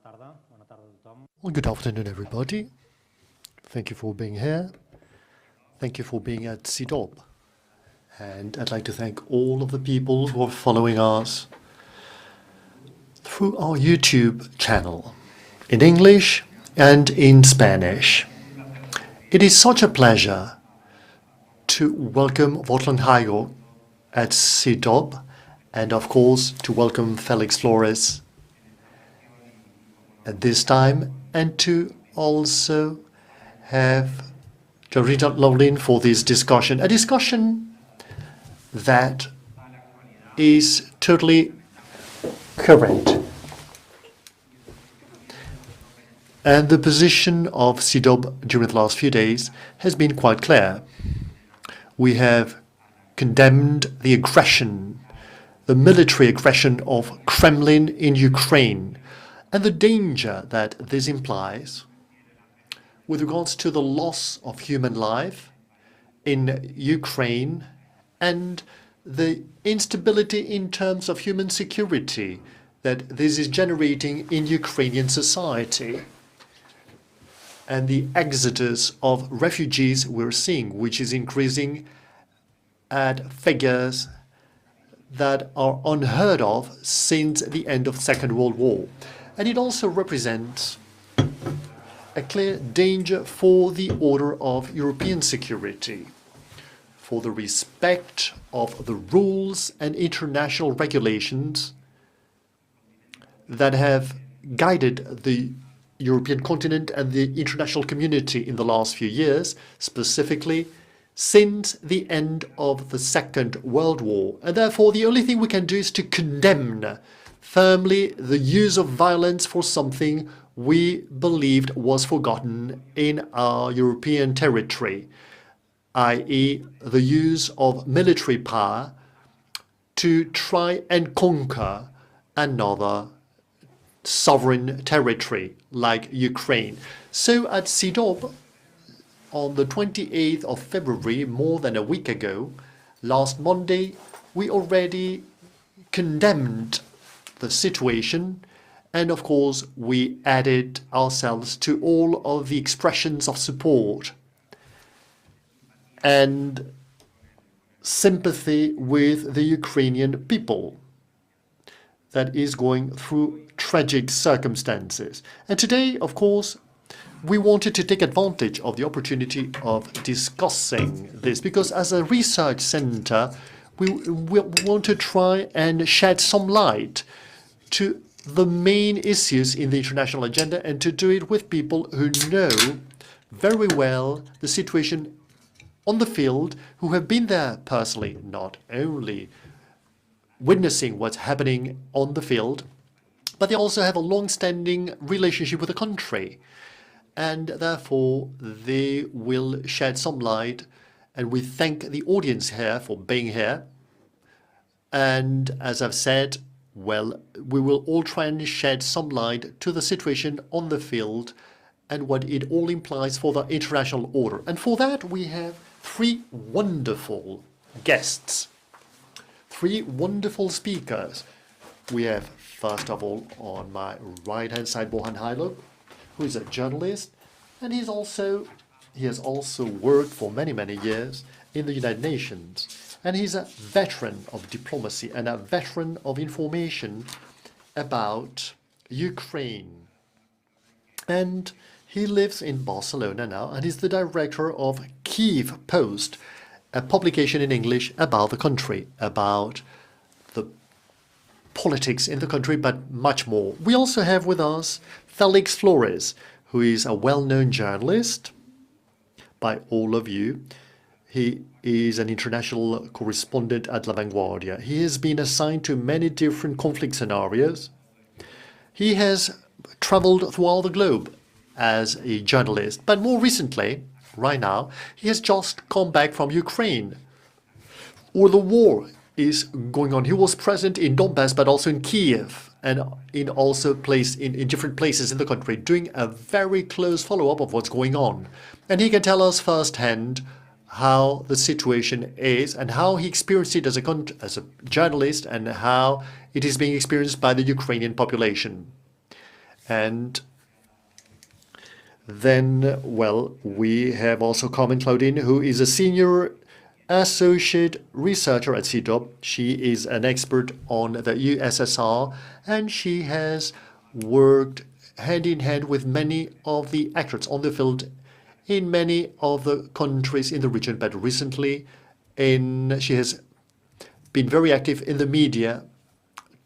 Well, good afternoon, everybody. Thank you for being here. Thank you for being at CIDOB. And I'd like to thank all of the people who are following us through our YouTube channel in English and in Spanish. It is such a pleasure to welcome Bohdan Nahaylo at CIDOB and, of course, to welcome Felix Flores at this time, and to also have Carmen Claudín for this discussion, a discussion that is totally current. And the position of CIDOB during the last few days has been quite clear. We have condemned the aggression, the military aggression of Kremlin in Ukraine, and the danger that this implies with regards to the loss of human life in Ukraine and the instability in terms of human security that this is generating in Ukrainian society, and the exodus of refugees we're seeing, which is increasing at figures that are unheard of since the end of the Second World War. And it also represents a clear danger for the order of European security, for the respect of the rules and international regulations that have guided the European continent and the international community in the last few years, specifically since the end of the Second World War. And therefore, the only thing we can do is to condemn firmly the use of violence for something we believed was forgotten in our European territory, i.e. the use of military power to try and conquer another sovereign territory like Ukraine. So at CIDOB, on the 28th of February, more than a week ago, last Monday, we already condemned the situation, and of course we added ourselves to all of the expressions of support and sympathy with the Ukrainian people that is going through tragic circumstances. And today, of course, we wanted to take advantage of the opportunity of discussing this, because as a research center, we want to try and shed some light to the main issues in the international agenda, and to do it with people who know very well the situation on the field, who have been there personally, not only witnessing what's happening on the field, but they also have a long-standing relationship with the country. And therefore, they will shed some light, and we thank the audience here for being here. And as I've said, well, we will all try and shed some light to the situation on the field and what it all implies for the international order. And for that, we have three wonderful guests, three wonderful speakers. We have, first of all, on my right-hand side, Bohdan Nahaylo, who is a journalist, and he has also worked for many, many years in the United Nations. And he's a veteran of diplomacy and a veteran of information about Ukraine. And he lives in Barcelona now, and is the director of Kyiv Post, a publication in English about the country, about the politics in the country, but much more. We also have with us Felix Flores, who is a well-known journalist by all of you. He is an international correspondent at La Vanguardia. He has been assigned to many different conflict scenarios. He has traveled throughout the globe as a journalist, but more recently, right now, he has just come back from Ukraine, where the war is going on. He was present in Donbass, but also in Kyiv, and in different places in the country, doing a very close follow-up of what's going on. And he can tell us firsthand how the situation is and how he experienced it as a journalist, and how it is being experienced by the Ukrainian population. And then, well, we have also Carmen Claudín, who is a senior associate researcher at CIDOB. She is an expert on the USSR, and she has worked hand in hand with many of the actors on the field in many of the countries in the region. But recently, she has been very active in the media,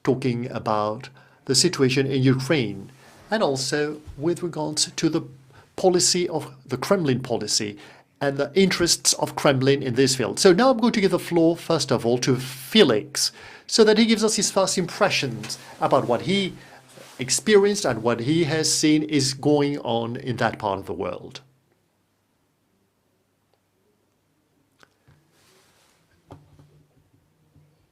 talking about the situation in Ukraine, and also with regards to the policy of the Kremlin policy and the interests of Kremlin in this field. So now I'm going to give the floor, first of all, to Felix, so that he gives us his first impressions about what he experienced and what he has seen is going on in that part of the world.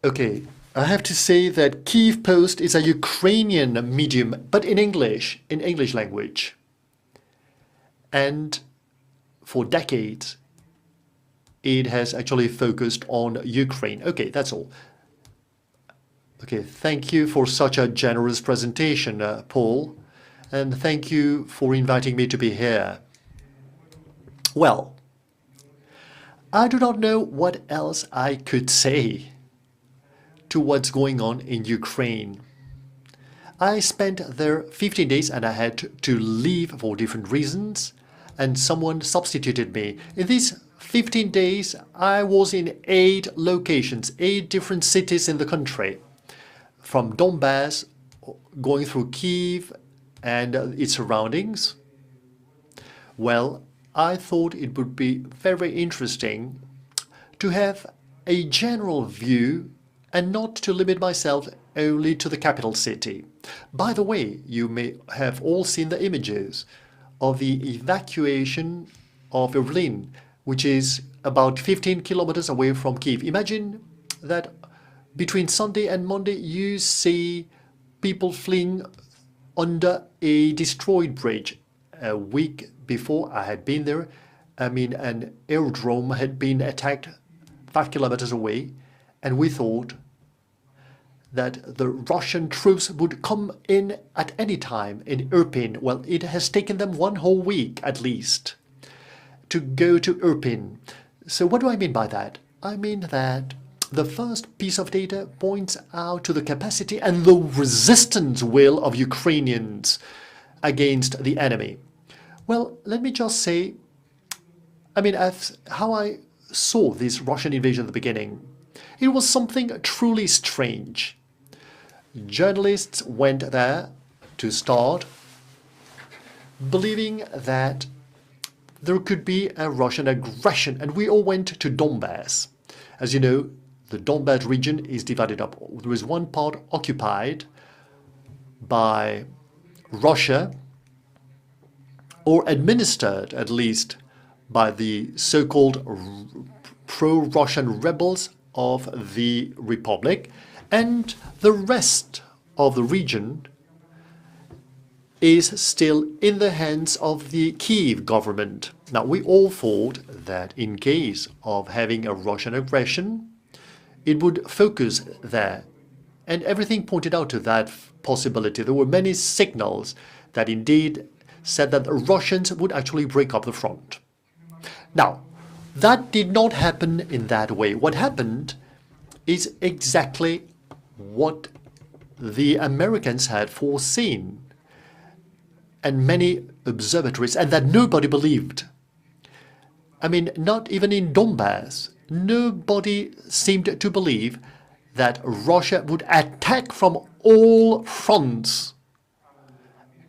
Okay, I have to say that Kyiv Post is a Ukrainian medium, but in English language. And for decades, it has actually focused on Ukraine. Okay, that's all. Okay, thank you for such a generous presentation, Paul, and thank you for inviting me to be here. Well, I do not know what else I could say to what's going on in Ukraine. I spent there 15 days and I had to leave for different reasons, and someone substituted me. In these 15 days, I was in 8 locations, 8 different cities in the country, from Donbass, going through Kyiv and its surroundings. Well, I thought it would be very interesting to have a general view and not to limit myself only to the capital city. By the way, you may have all seen the images of the evacuation of Berlin, which is about 15 kilometers away from Kyiv. Imagine that between Sunday and Monday, you see people fleeing under a destroyed bridge. A week before I had been there, an aerodrome had been attacked 5 kilometers away, and we thought that the Russian troops would come in at any time in Irpin. Well, it has taken them 1 whole week at least to go to Irpin. So what do I mean by that? I mean that the first piece of data points out to the capacity and the resistance will of Ukrainians against the enemy. Well, let me just say, how I saw this Russian invasion at the beginning. It was something truly strange. Journalists went there to start believing that there could be a Russian aggression, and we all went to Donbass. As you know, the Donbass region is divided up. There is one part occupied by Russia, or administered at least by the so-called pro-Russian rebels of the Republic, and the rest of the region is still in the hands of the Kyiv government. Now, we all thought that in case of having a Russian aggression, it would focus there. And everything pointed out to that possibility. There were many signals that indeed said that the Russians would actually break up the front. Now, that did not happen in that way. What happened is exactly what the Americans had foreseen, and many observatories, and that nobody believed. Not even in Donbass, nobody seemed to believe that Russia would attack from all fronts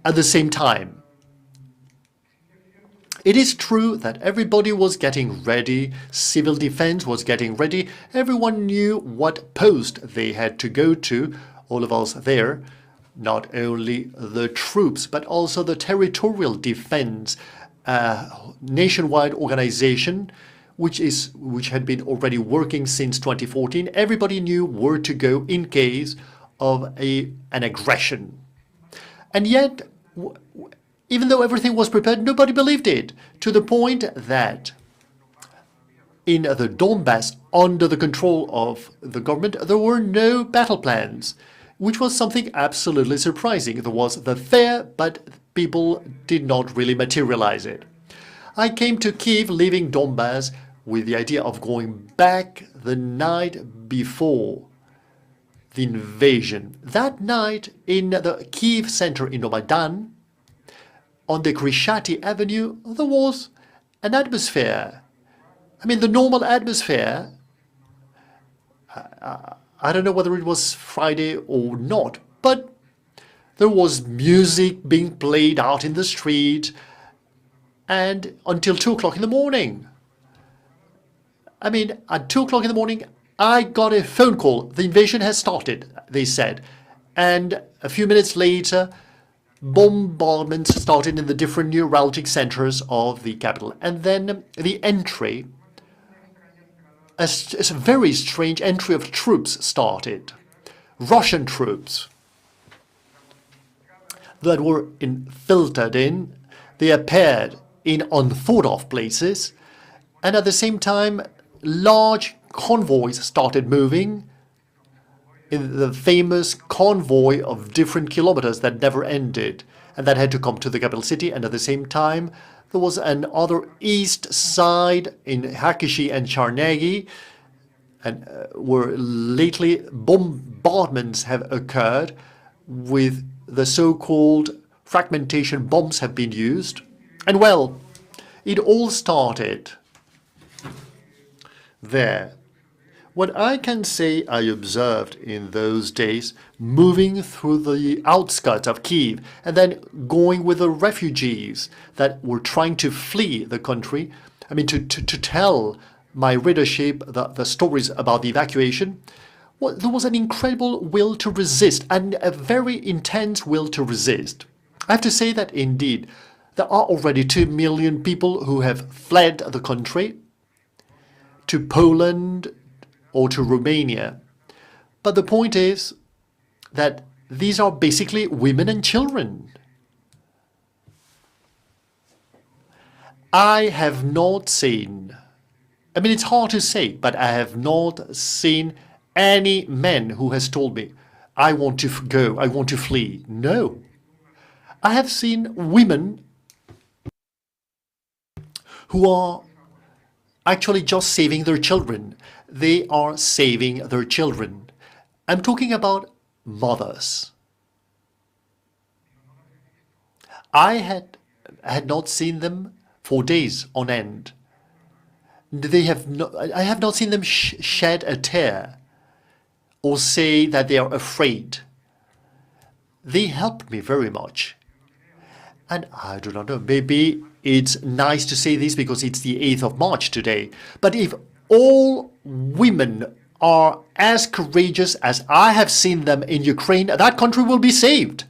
at the same time. It is true that everybody was getting ready, civil defense was getting ready, everyone knew what post they had to go to, all of us there, not only the troops, but also the territorial defense, nationwide organization, which had been already working since 2014. Everybody knew where to go in case of an aggression. And yet, even though everything was prepared, nobody believed it, to the point that in the Donbass, under the control of the government, there were no battle plans. which was something absolutely surprising. There was the fear, but people did not really materialize it. I came to Kyiv, leaving Donbass, with the idea of going back the night before the invasion. That night, in the Kyiv center in Bohdan, on the Krishati Avenue, there was an atmosphere. I mean, the normal atmosphere. I don't know whether it was Friday or not, but there was music being played out in the street, and until 2 o'clock in the morning. I mean, at 2 o'clock in the morning, I got a phone call. The invasion has started, they said. And a few minutes later, bombardments started in the different neuralgic centers of the capital. And then the entry, a very strange entry of troops started. Russian troops that were filtered in. They appeared in unthought-of places. And at the same time, large convoys started moving, in the famous convoy of different kilometers that never ended, and that had to come to the capital city. And at the same time, there was another east side in Hakishi and Charnegi, and where lately bombardments have occurred with the so-called fragmentation bombs have been used. And well, it all started there. What I can say I observed in those days, moving through the outskirts of Kyiv and then going with the refugees that were trying to flee the country, I mean, to tell my readership the stories about the evacuation, well, there was an incredible will to resist and a very intense will to resist. I have to say that indeed, there are already 2 million people who have fled the country to Poland or to Romania. But the point is that these are basically women and children. I have not seen, I mean, it's hard to say, but I have not seen any man who has told me, I want to go, I want to flee. No. I have seen women who are actually just saving their children. They are saving their children. I'm talking about mothers. I had not seen them for days on end. I have not seen them shed a tear or say that they are afraid. They helped me very much. And I do not know, maybe it's nice to say this because it's the 8th of March today. But if all women are as courageous as I have seen them in Ukraine, that country will be saved.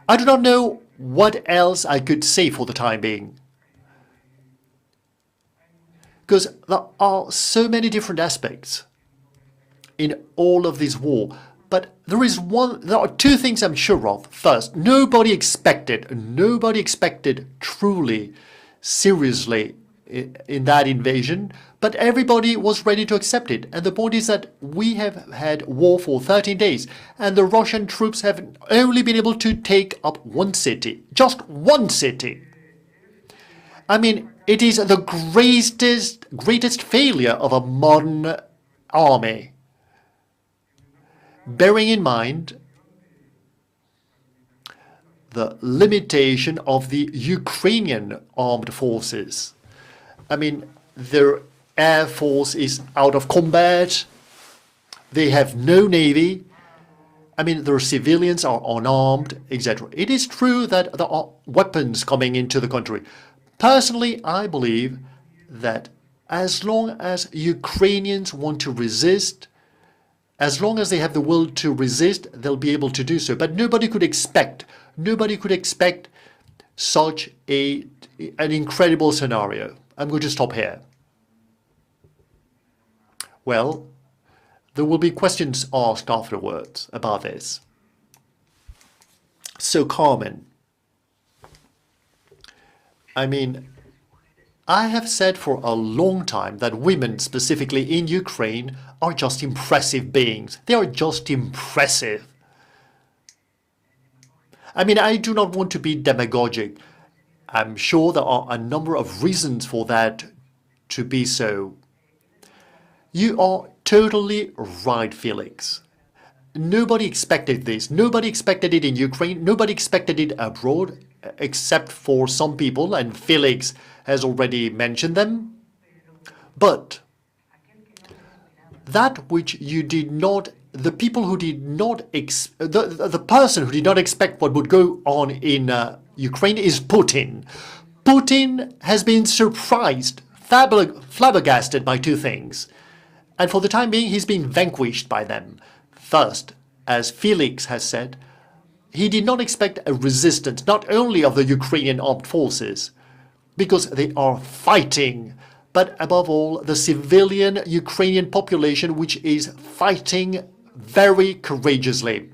I do not know what else I could say for the time being. Because there are so many different aspects in all of this war. But there are two things I'm sure of. First, nobody expected truly, seriously in that invasion, but everybody was ready to accept it. And the point is that we have had war for 13 days, and the Russian troops have only been able to take up one city, just one city. I mean, it is the greatest failure of a modern army. Bearing in mind the limitation of the Ukrainian armed forces. I mean, their air force is out of combat. They have no navy. I mean, their civilians are unarmed, etc. It is true that there are weapons coming into the country. Personally, I believe that as long as Ukrainians want to resist, as long as they have the will to resist, they'll be able to do so. But nobody could expect such an incredible scenario. I'm going to stop here. Well, there will be questions asked afterwards about this. So, Carmen, I mean, I have said for a long time that women, specifically in Ukraine, are just impressive beings. They are just impressive. I mean, I do not want to be demagogic. I'm sure there are a number of reasons for that to be so. You are totally right, Felix. Nobody expected this. Nobody expected it in Ukraine. Nobody expected it abroad, except for some people, and Felix has already mentioned them. But that which you did not, the people who did not, the person who did not expect what would go on in Ukraine is Putin. Putin has been surprised, flabbergasted by two things. And for the time being, he's been vanquished by them. First, as Felix has said, he did not expect a resistance, not only of the Ukrainian armed forces, because they are fighting, but above all, the civilian Ukrainian population, which is fighting very courageously.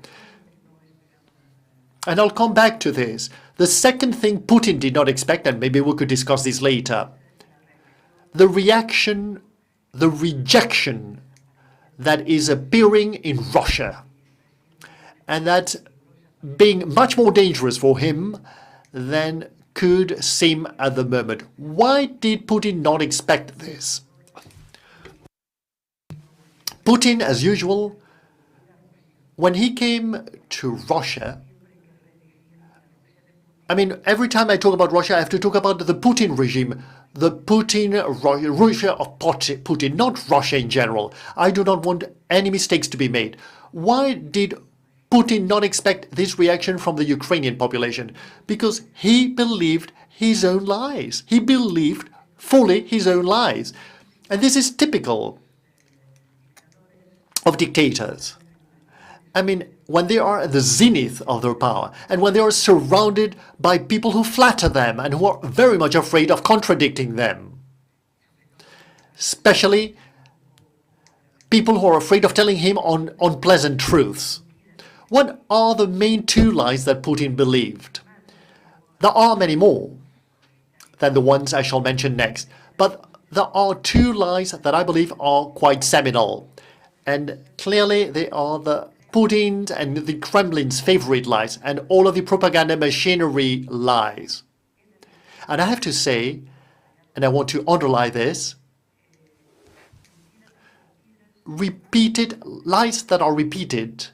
And I'll come back to this. The second thing Putin did not expect, and maybe we could discuss this later, the reaction, the rejection that is appearing in Russia, and that being much more dangerous for him than could seem at the moment. Why did Putin not expect this? Putin, as usual, when he came to Russia, I mean, every time I talk about Russia, I have to talk about the Putin regime, the Russia of Putin, not Russia in general. I do not want any mistakes to be made. Why did Putin not expect this reaction from the Ukrainian population? Because he believed his own lies. He believed fully his own lies. And this is typical of dictators. I mean, when they are at the zenith of their power, and when they are surrounded by people who flatter them and who are very much afraid of contradicting them, especially people who are afraid of telling him unpleasant truths. What are the main two lies that Putin believed? There are many more than the ones I shall mention next, but there are two lies that I believe are quite seminal, and clearly they are the Putin's and the Kremlin's favorite lies, and all of the propaganda machinery lies. And I have to say, and I want to underline this, repeated lies that are repeated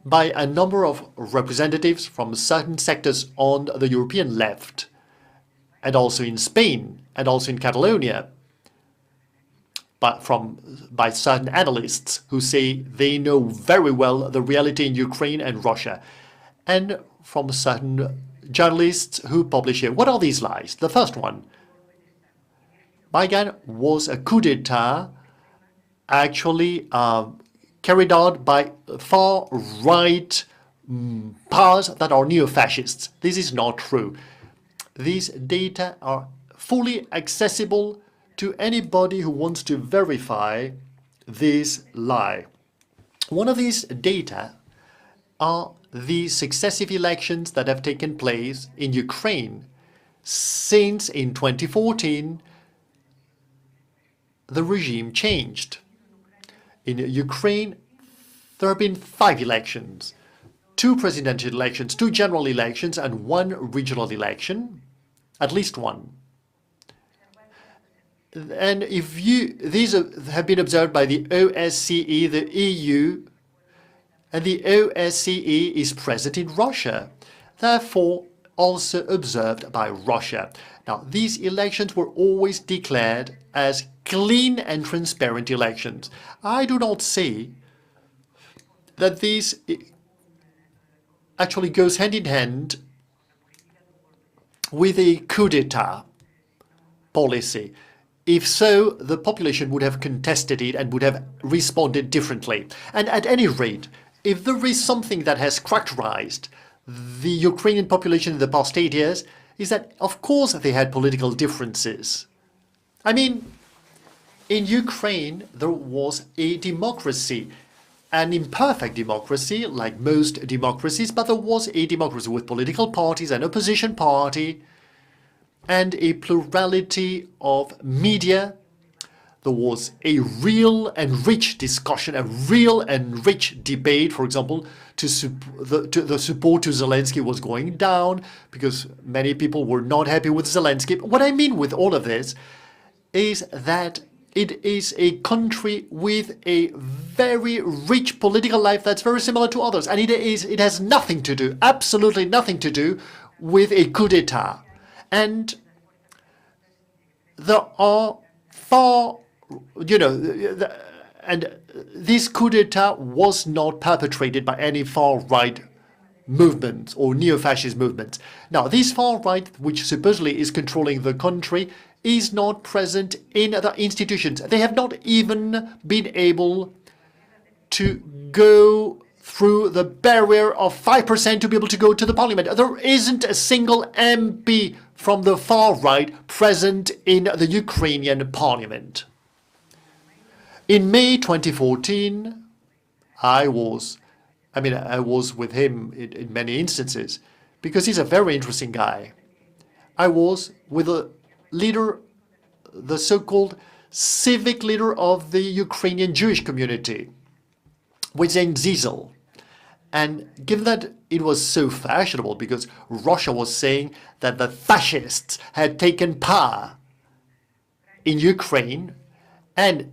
by a number of representatives from certain sectors on the European left, and also in Spain, and also in Catalonia, by certain analysts who say they know very well the reality in Ukraine and Russia, and from certain journalists who publish here. What are these lies? The first one, Maidan was a coup d'etat actually carried out by far-right powers that are neo-fascists. This is not true. These data are fully accessible to anybody who wants to verify this lie. One of these data are the successive elections that have taken place in Ukraine since in 2014 the regime changed. In Ukraine, there have been 5 elections, 2 presidential elections, 2 general elections, and 1 regional election, at least one. And these have been observed by the OSCE, the EU, and the OSCE is present in Russia, therefore also observed by Russia. Now, these elections were always declared as clean and transparent elections. I do not say that this actually goes hand in hand with a coup d'etat policy. If so, the population would have contested it and would have responded differently. And at any rate, if there is something that has characterized the Ukrainian population in the past 8 years, is that, of course, they had political differences. I mean, in Ukraine, there was a democracy, an imperfect democracy, like most democracies, but there was a democracy with political parties, an opposition party, and a plurality of media. There was a real and rich discussion, a real and rich debate. For example, the support to Zelensky was going down because many people were not happy with Zelensky. What I mean with all of this is that it is a country with a very rich political life that's very similar to others. And it has nothing to do, absolutely nothing to do, with a coup d'etat. And there are far, and this coup d'etat was not perpetrated by any far-right movement or neo-fascist movement. Now, this far-right, which supposedly is controlling the country, is not present in the institutions. They have not even been able to go through the barrier of 5% to be able to go to the parliament. There isn't a single MP from the far right present in the Ukrainian parliament. In May 2014, I was with him in many instances because he's a very interesting guy. I was with a leader, the so-called civic leader of the Ukrainian Jewish community, with named Zizel. And given that it was so fashionable because Russia was saying that the fascists had taken power in Ukraine, and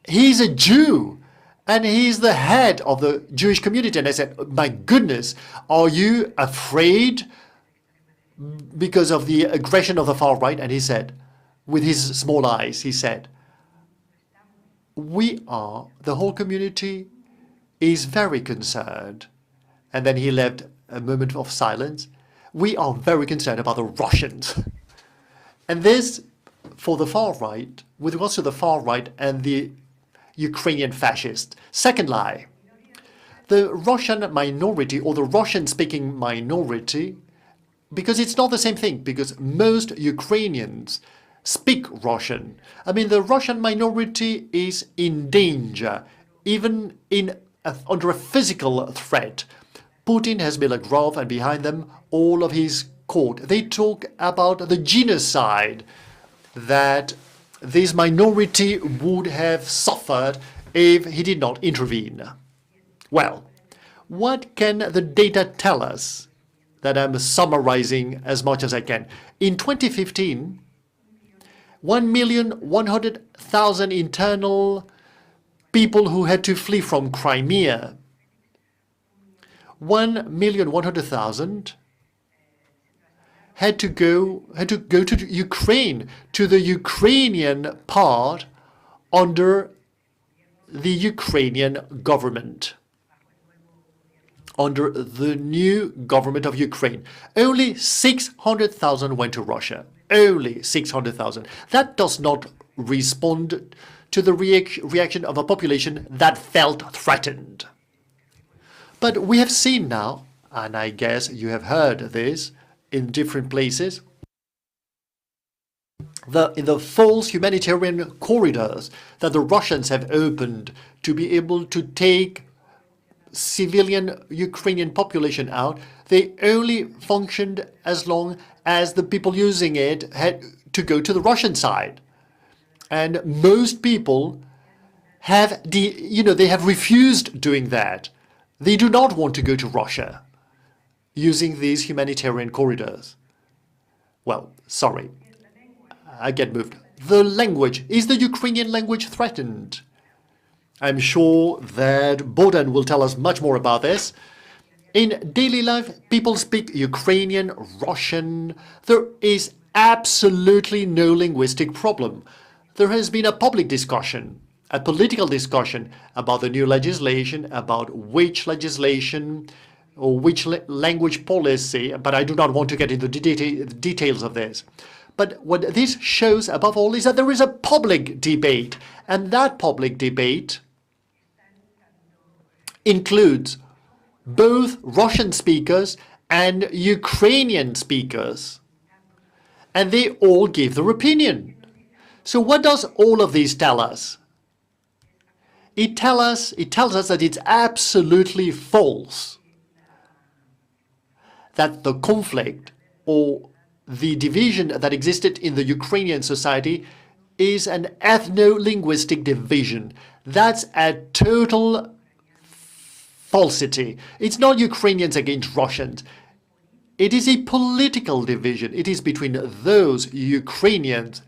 he's a Jew, and he's the head of the Jewish community. And I said, my goodness, are you afraid because of the aggression of the far right? And he said, with his small eyes, he said, the whole community is very concerned. And then he left a moment of silence. We are very concerned about the Russians. And this, for the far right, with regards to the far right and the Ukrainian fascists. Second lie, the Russian minority or the Russian-speaking minority, because it's not the same thing, because most Ukrainians speak Russian. I mean, the Russian minority is in danger, even under a physical threat. Putin has Milagorov and behind them all of his court. They talk about the genocide that this minority would have suffered if he did not intervene. Well, what can the data tell us? That I'm summarizing as much as I can. In 2015, 1,100,000 internal people who had to flee from Crimea. 1,100,000 had to go to Ukraine, to the Ukrainian part under the Ukrainian government, under the new government of Ukraine. Only 600,000 went to Russia. Only 600,000. That does not respond to the reaction of a population that felt threatened. But we have seen now, and I guess you have heard this in different places, in the false humanitarian corridors that the Russians have opened to be able to take civilian Ukrainian population out, they only functioned as long as the people using it had to go to the Russian side. And most people have they have refused doing that. They do not want to go to Russia using these humanitarian corridors. Well, sorry, I get moved. The language. Is the Ukrainian language threatened? I'm sure that Bohdan will tell us much more about this. In daily life, people speak Ukrainian, Russian. There is absolutely no linguistic problem. There has been a public discussion, a political discussion about the new legislation, about which legislation or which language policy, but I do not want to get into the details of this. But what this shows above all is that there is a public debate, and that public debate includes both Russian speakers and Ukrainian speakers, and they all give their opinion. So what does all of this tell us? It tells us that it's absolutely false that the conflict or the division that existed in the Ukrainian society is an ethno-linguistic division. That's a total falsity. It's not Ukrainians against Russians. It is a political division. It is between those Ukrainians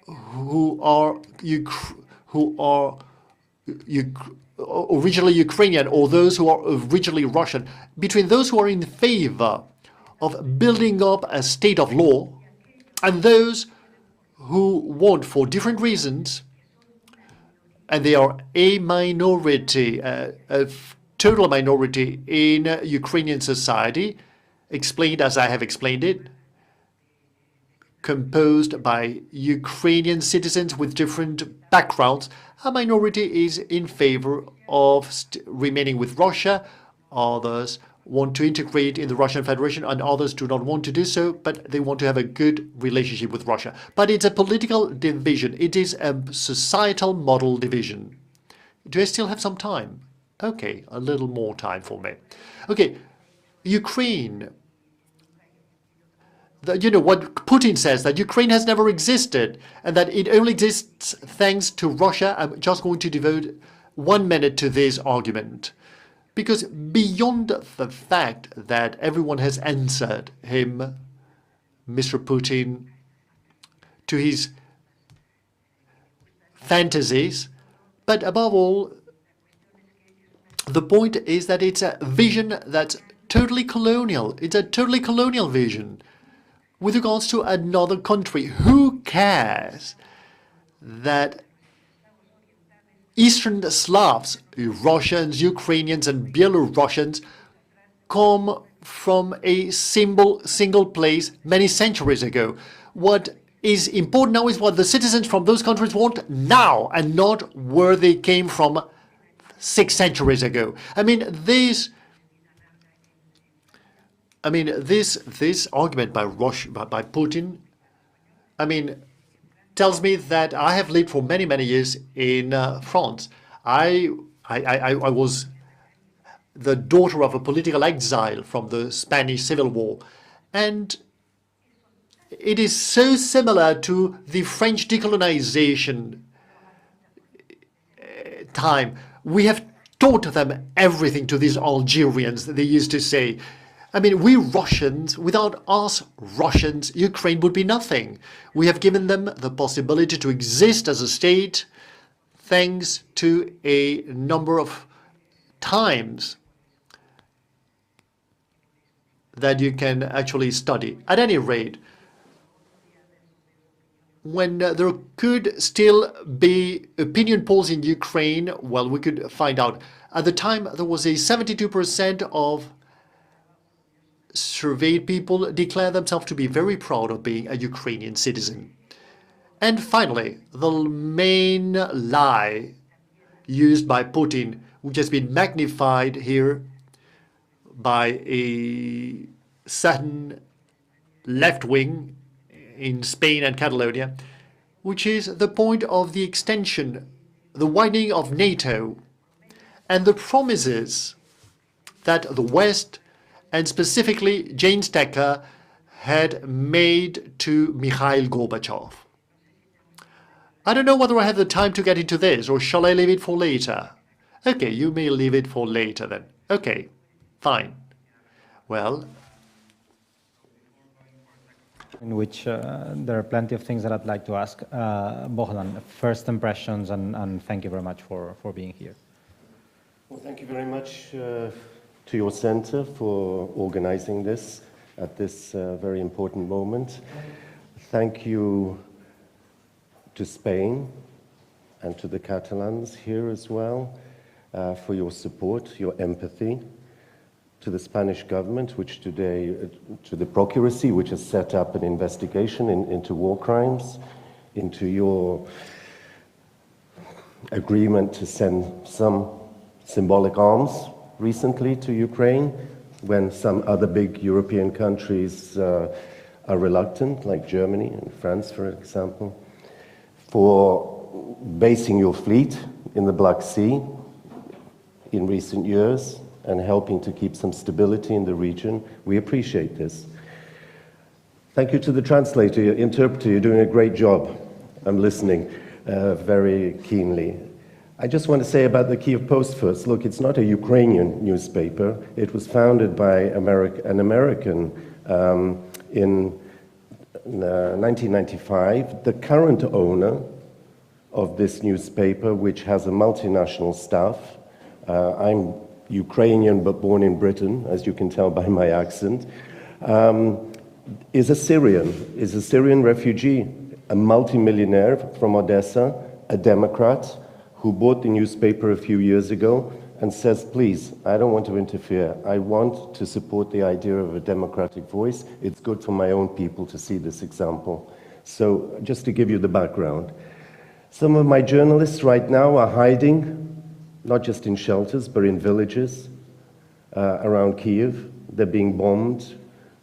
who are originally Ukrainian or those who are originally Russian, between those who are in favor of building up a state of law and those who want, for different reasons, and they are a minority, a total minority in Ukrainian society, explained as I have explained it, composed by Ukrainian citizens with different backgrounds. A minority is in favor of remaining with Russia. Others want to integrate in the Russian Federation, and others do not want to do so, but they want to have a good relationship with Russia. But it's a political division. It is a societal model division. Do I still have some time? Okay, a little more time for me. Okay, Ukraine. You know what Putin says, that Ukraine has never existed and that it only exists thanks to Russia. I'm just going to devote 1 minute to this argument. Because beyond the fact that everyone has answered him, Mr. Putin, to his fantasies, but above all, the point is that it's a vision that's totally colonial. It's a totally colonial vision with regards to another country. Who cares that Eastern Slavs, Russians, Ukrainians, and Belarusians come from a single place many centuries ago? What is important now is what the citizens from those countries want now, and not where they came from 6 centuries ago. This argument by Putin, tells me that I have lived for many years in France. I was the daughter of a political exile from the Spanish Civil War, and it is so similar to the French decolonization time. We have taught them everything to these Algerians, they used to say. We Russians, without us Russians, Ukraine would be nothing. We have given them the possibility to exist as a state thanks to a number of times that you can actually study. At any rate, when there could still be opinion polls in Ukraine, well, we could find out. At the time, there was a 72% of surveyed people declare themselves to be very proud of being a Ukrainian citizen. And finally, the main lie used by Putin, which has been magnified here by a certain left wing in Spain and Catalonia, which is the point of the extension, the widening of NATO, and the promises that the West, and specifically Jane Stecker, had made to Mikhail Gorbachev. I don't know whether I have the time to get into this, or shall I leave it for later? Okay, you may leave it for later then. Okay, fine. Well, in which there are plenty of things that I'd like to ask. Bohdan, first impressions, and thank you very much for being here. Well, thank you very much to your center for organizing this at this very important moment. Thank you to Spain and to the Catalans here as well for your support, your empathy, to the Spanish government, which today, to the Procuracy, which has set up an investigation into war crimes, into your agreement to send some symbolic arms recently to Ukraine, when some other big European countries are reluctant, like Germany and France, for example, for basing your fleet in the Black Sea in recent years and helping to keep some stability in the region. We appreciate this. Thank you to the translator, your interpreter. You're doing a great job. I'm listening very keenly. I just want to say about the Kyiv Post first. Look, it's not a Ukrainian newspaper. It was founded by an American in 1995. The current owner of this newspaper, which has a multinational staff, I'm Ukrainian but born in Britain, as you can tell by my accent, is a Syrian refugee, a multimillionaire from Odessa, a Democrat, who bought the newspaper a few years ago and says, please, I don't want to interfere. I want to support the idea of a democratic voice. It's good for my own people to see this example. So just to give you the background. Some of my journalists right now are hiding, not just in shelters, but in villages around Kyiv. They're being bombed.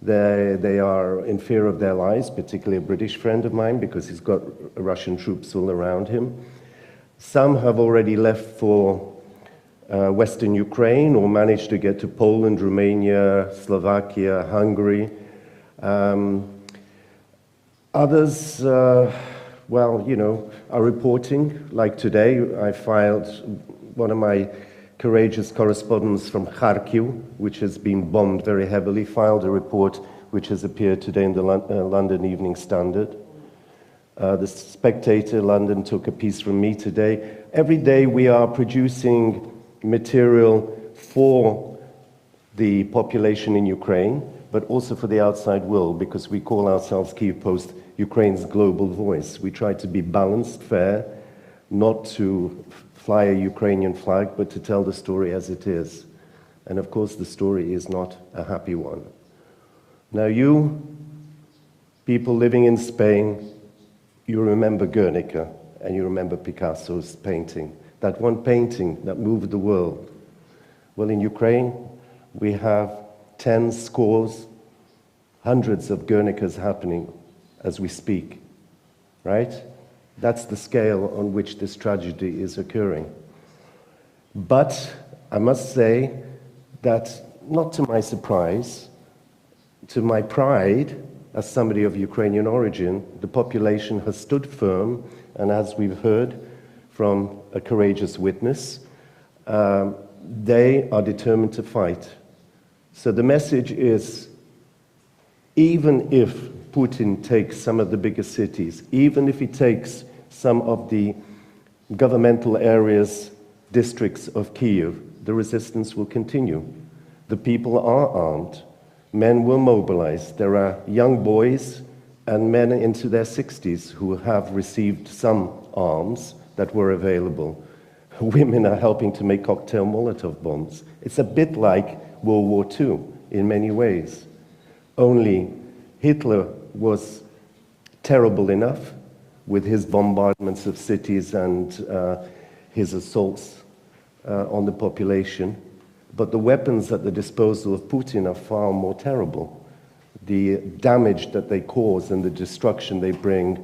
They are in fear of their lives, particularly a British friend of mine, because he's got Russian troops all around him. Some have already left for Western Ukraine or managed to get to Poland, Romania, Slovakia, Hungary. Others, well, you know, are reporting. Like today, I filed one of my courageous correspondents from Kharkiv, which has been bombed very heavily, filed a report which has appeared today in the London Evening Standard. The Spectator London took a piece from me today. Every day we are producing material for the population in Ukraine, but also for the outside world, because we call ourselves Kyiv Post Ukraine's global voice. We try to be balanced, fair, not to fly a Ukrainian flag, but to tell the story as it is. And of course, the story is not a happy one. Now you, people living in Spain, you remember Guernica, and you remember Picasso's painting, that one painting that moved the world. Well, in Ukraine, we have tens, scores, hundreds of Guernicas happening as we speak, right? That's the scale on which this tragedy is occurring. But I must say that, not to my surprise, to my pride, as somebody of Ukrainian origin, the population has stood firm, and as we've heard from a courageous witness, they are determined to fight. So the message is, even if Putin takes some of the biggest cities, even if he takes some of the governmental areas, districts of Kyiv, the resistance will continue. The people are armed. Men will mobilize. There are young boys and men into their 60s who have received some arms that were available. Women are helping to make cocktail Molotov bombs. It's a bit like World War II in many ways. Only Hitler was terrible enough with his bombardments of cities and his assaults on the population. But the weapons at the disposal of Putin are far more terrible. The damage that they cause and the destruction they bring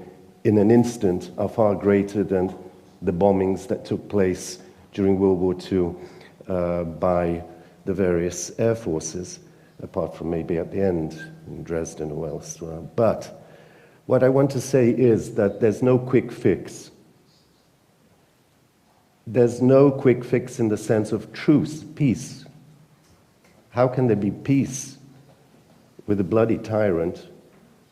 in an instant are far greater than the bombings that took place during World War II by the various air forces, apart from maybe at the end in Dresden or elsewhere. But what I want to say is that there's no quick fix. There's no quick fix in the sense of truce, peace. How can there be peace with a bloody tyrant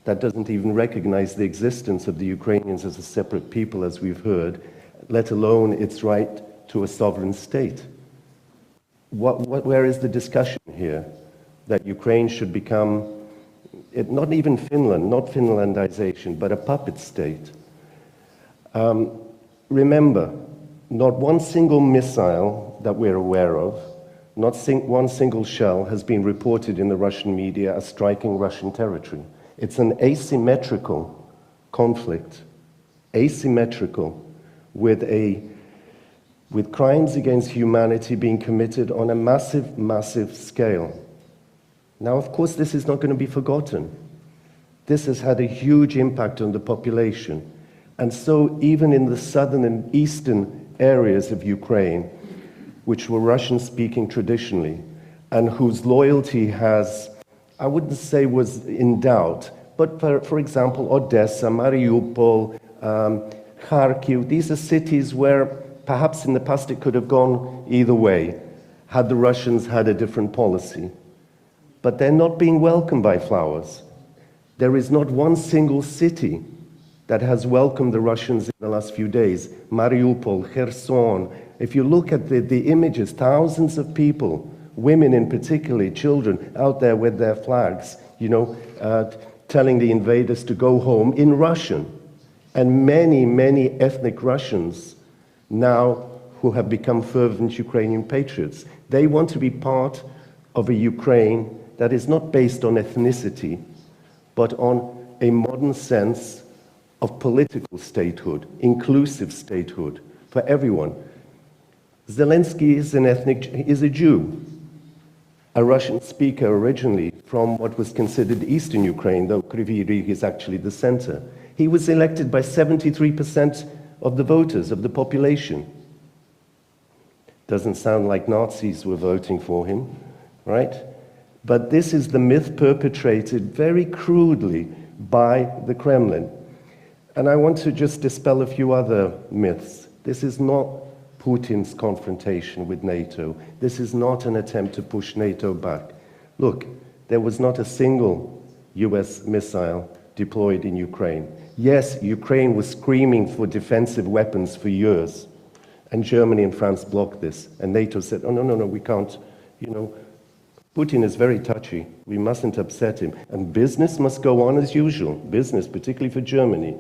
that doesn't even recognize the existence of the Ukrainians as a separate people, as we've heard, let alone its right to a sovereign state? Where is the discussion here that Ukraine should become, not even Finland, not Finlandization, but a puppet state? Remember, not one single missile that we're aware of, not one single shell has been reported in the Russian media as striking Russian territory. It's an asymmetrical conflict, asymmetrical, with crimes against humanity being committed on a massive, massive scale. Now, of course, this is not going to be forgotten. This has had a huge impact on the population. And so even in the southern and eastern areas of Ukraine, which were Russian-speaking traditionally, and whose loyalty has, I wouldn't say was in doubt, But for example, Odessa, Mariupol, Kharkiv, these are cities where perhaps in the past it could have gone either way, had the Russians had a different policy. But they're not being welcomed by flowers. There is not one single city that has welcomed the Russians in the last few days. Mariupol, Kherson. If you look at the images, thousands of people, women in particular, children, out there with their flags, telling the invaders to go home in Russian. And many, many ethnic Russians now who have become fervent Ukrainian patriots. They want to be part of a Ukraine that is not based on ethnicity, but on a modern sense of political statehood, inclusive statehood for everyone. Zelensky is a Jew, a Russian speaker originally from what was considered Eastern Ukraine, though Kryvyi Rih is actually the center. He was elected by 73% of the voters, of the population. Doesn't sound like Nazis were voting for him, right? But this is the myth perpetrated very crudely by the Kremlin. And I want to just dispel a few other myths. This is not Putin's confrontation with NATO. This is not an attempt to push NATO back. Look, there was not a single US missile deployed in Ukraine. Yes, Ukraine was screaming for defensive weapons for years. And Germany and France blocked this. And NATO said, oh, no, we can't. Putin is very touchy. We mustn't upset him. And business must go on as usual. Business, particularly for Germany.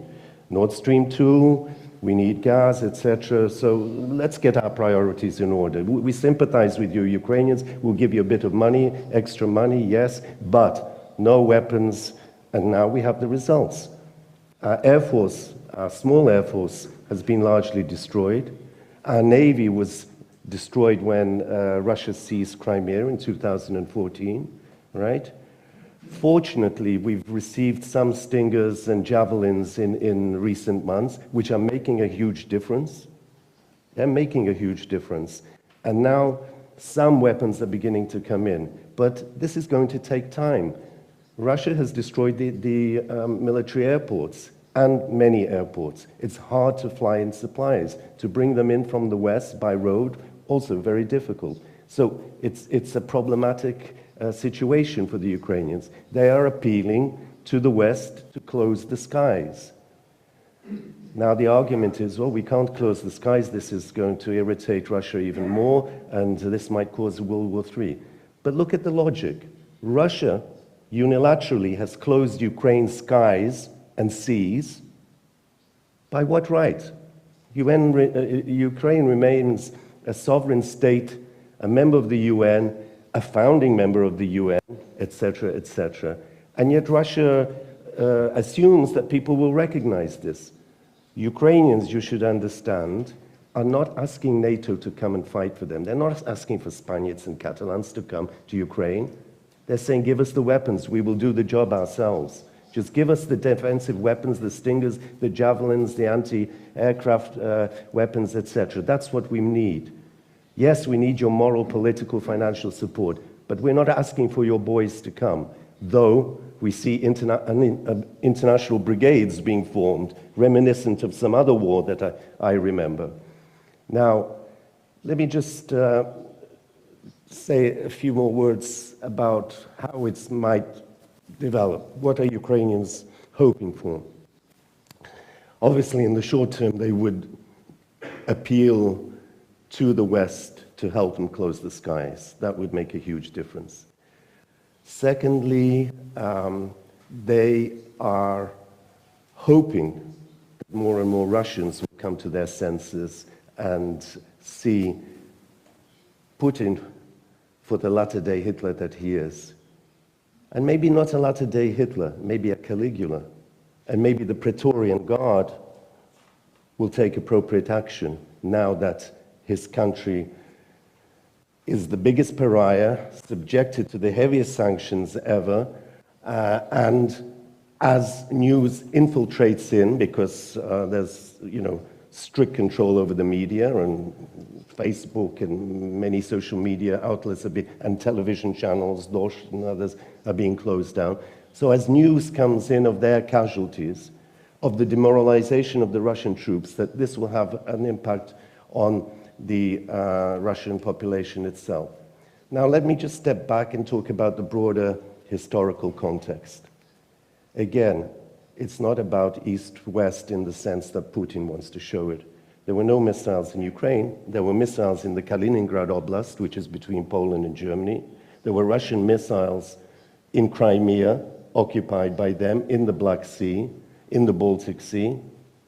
Nord Stream 2, we need gas, etc. So let's get our priorities in order. We sympathize with you, Ukrainians. We'll give you a bit of money, extra money, yes, but no weapons. And now we have the results. Our Air Force, our small Air Force, has been largely destroyed. Our Navy was destroyed when Russia seized Crimea in 2014, right? Fortunately, we've received some Stingers and Javelins in recent months, which are making a huge difference. They're making a huge difference. And now some weapons are beginning to come in. But this is going to take time. Russia has destroyed the military airports and many airports. It's hard to fly in supplies. To bring them in from the west by road, also very difficult. So it's a problematic situation for the Ukrainians. They are appealing to the West to close the skies. Now the argument is, well, we can't close the skies. This is going to irritate Russia even more, and this might cause World War III. But look at the logic. Russia unilaterally has closed Ukraine's skies and seas. By what right? Ukraine remains a sovereign state, a member of the UN, a founding member of the UN, etc., etc. And yet Russia assumes that people will recognize this. Ukrainians, you should understand, are not asking NATO to come and fight for them. They're not asking for Spaniards and Catalans to come to Ukraine. They're saying, give us the weapons, we will do the job ourselves. Just give us the defensive weapons, the Stingers, the Javelins, the anti-aircraft weapons, etc. That's what we need. Yes, we need your moral, political, financial support, but we're not asking for your boys to come, though we see international brigades being formed, reminiscent of some other war that I remember. Now, let me just say a few more words about how it might develop. What are Ukrainians hoping for? Obviously, in the short term, they would appeal to the West to help them close the skies. That would make a huge difference. Secondly, they are hoping that more and more Russians will come to their senses and see Putin for the latter-day Hitler that he is. And maybe not a latter-day Hitler, maybe a Caligula. And maybe the Praetorian Guard will take appropriate action now that his country is the biggest pariah, subjected to the heaviest sanctions ever, and as news infiltrates in, because there's, strict control over the media, and Facebook and many social media outlets and television channels, Dosh and others, are being closed down. So as news comes in of their casualties, of the demoralization of the Russian troops, that this will have an impact on the Russian population itself. Now let me just step back and talk about the broader historical context. Again, it's not about East-West in the sense that Putin wants to show it. There were no missiles in Ukraine. There were missiles in the Kaliningrad Oblast, which is between Poland and Germany. There were Russian missiles in Crimea, occupied by them, in the Black Sea, in the Baltic Sea.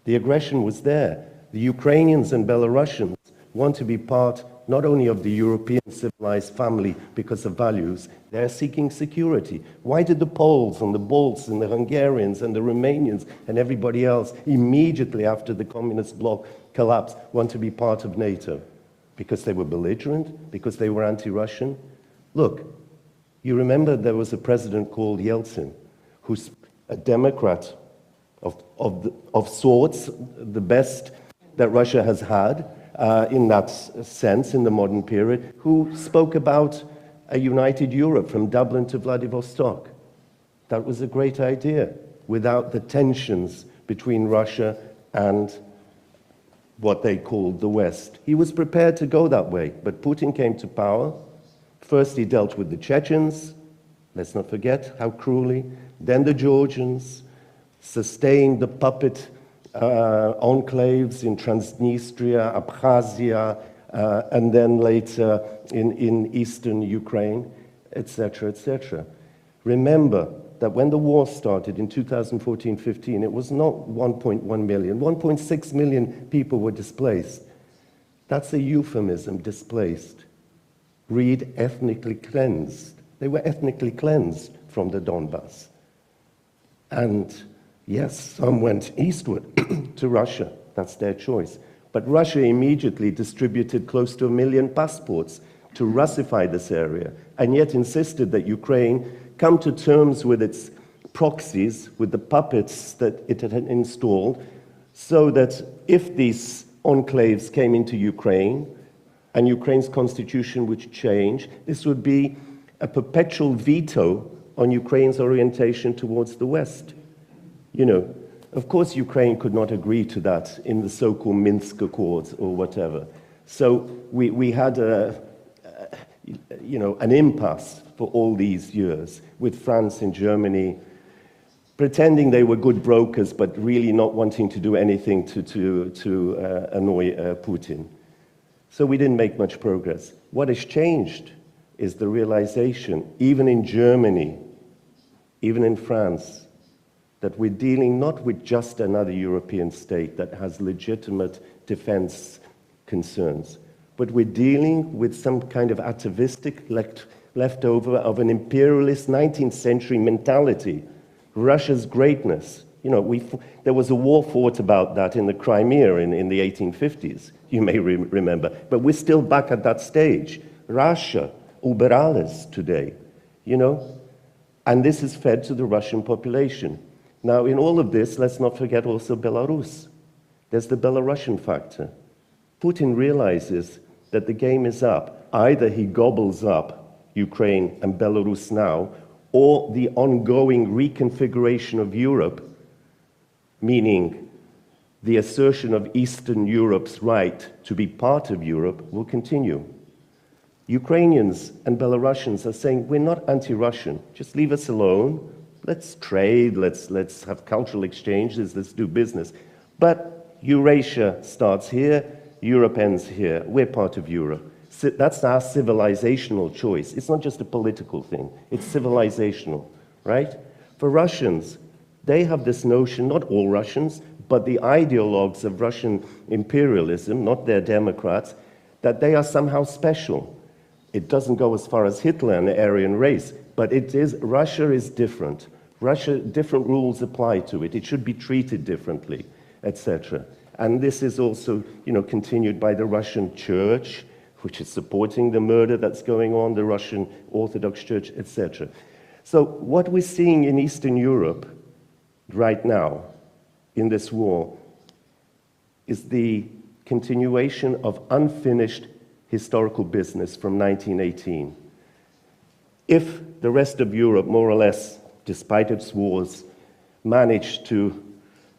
The aggression was there. The Ukrainians and Belarusians want to be part not only of the European civilized family because of values, they're seeking security. Why did the Poles and the Balts and the Hungarians and the Romanians and everybody else immediately after the communist bloc collapsed want to be part of NATO? Because they were belligerent? Because they were anti-Russian? Look, you remember there was a president called Yeltsin, who's a Democrat of sorts, the best that Russia has had, in that sense, in the modern period, who spoke about a united Europe from Dublin to Vladivostok. That was a great idea, without the tensions between Russia and what they called the West. He was prepared to go that way, but Putin came to power. First he dealt with the Chechens, let's not forget how cruelly, then the Georgians, sustained the puppet enclaves in Transnistria, Abkhazia, and then later in eastern Ukraine, etc., etc. Remember that when the war started in 2014-15, it was not 1.1 million, 1.6 million people were displaced. That's a euphemism, displaced. Read ethnically cleansed. They were ethnically cleansed from the Donbass. And yes, some went eastward to Russia. That's their choice. But Russia immediately distributed close to 1 million passports to Russify this area, and yet insisted that Ukraine come to terms with its proxies, with the puppets that it had installed, so that if these enclaves came into Ukraine, and Ukraine's constitution would change, this would be a perpetual veto on Ukraine's orientation towards the West. You know, of course Ukraine could not agree to that in the so-called Minsk Accords or whatever. So we had an impasse for all these years with France and Germany pretending they were good brokers but really not wanting to do anything to annoy Putin. So we didn't make much progress. What has changed is the realization, even in Germany, even in France, that we're dealing not with just another European state that has legitimate defense concerns, but we're dealing with some kind of atavistic leftover of an imperialist 19th century mentality, Russia's greatness. You know, there was a war fought about that in the Crimea in the 1850s, you may remember, but we're still back at that stage. Russia, über alles today, you know, and this is fed to the Russian population. Now, in all of this, let's not forget also Belarus. There's the Belarusian factor. Putin realizes that the game is up. Either he gobbles up Ukraine and Belarus now, or the ongoing reconfiguration of Europe, meaning the assertion of Eastern Europe's right to be part of Europe, will continue. Ukrainians and Belarusians are saying, we're not anti-Russian, just leave us alone. Let's trade, let's have cultural exchanges, let's do business. But Eurasia starts here, Europe ends here. We're part of Europe. So that's our civilizational choice. It's not just a political thing, it's civilizational, right? For Russians, they have this notion, not all Russians, but the ideologues of Russian imperialism, not their Democrats, that they are somehow special. It doesn't go as far as Hitler and the Aryan race, but Russia is different. Russia, different rules apply to it. It should be treated differently, etc. And this is also, continued by the Russian Church, which is supporting the murder that's going on, the Russian Orthodox Church, etc. So what we're seeing in Eastern Europe right now in this war is the continuation of unfinished historical business from 1918. If the rest of Europe more or less despite its wars, managed to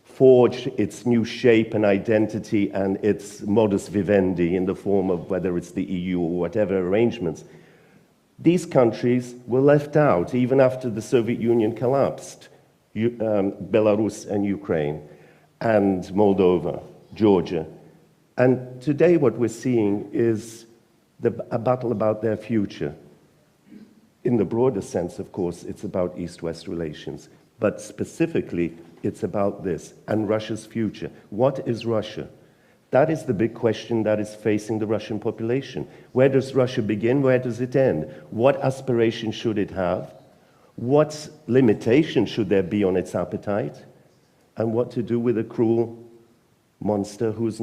forge its new shape and identity and its modus vivendi in the form of whether it's the EU or whatever arrangements. These countries were left out even after the Soviet Union collapsed. Belarus and Ukraine and Moldova, Georgia. And today what we're seeing is a battle about their future. In the broader sense, of course, it's about East-West relations. But specifically, it's about this and Russia's future. What is Russia? That is the big question that is facing the Russian population. Where does Russia begin? Where does it end? What aspirations should it have? What limitations should there be on its appetite? And what to do with a cruel monster who's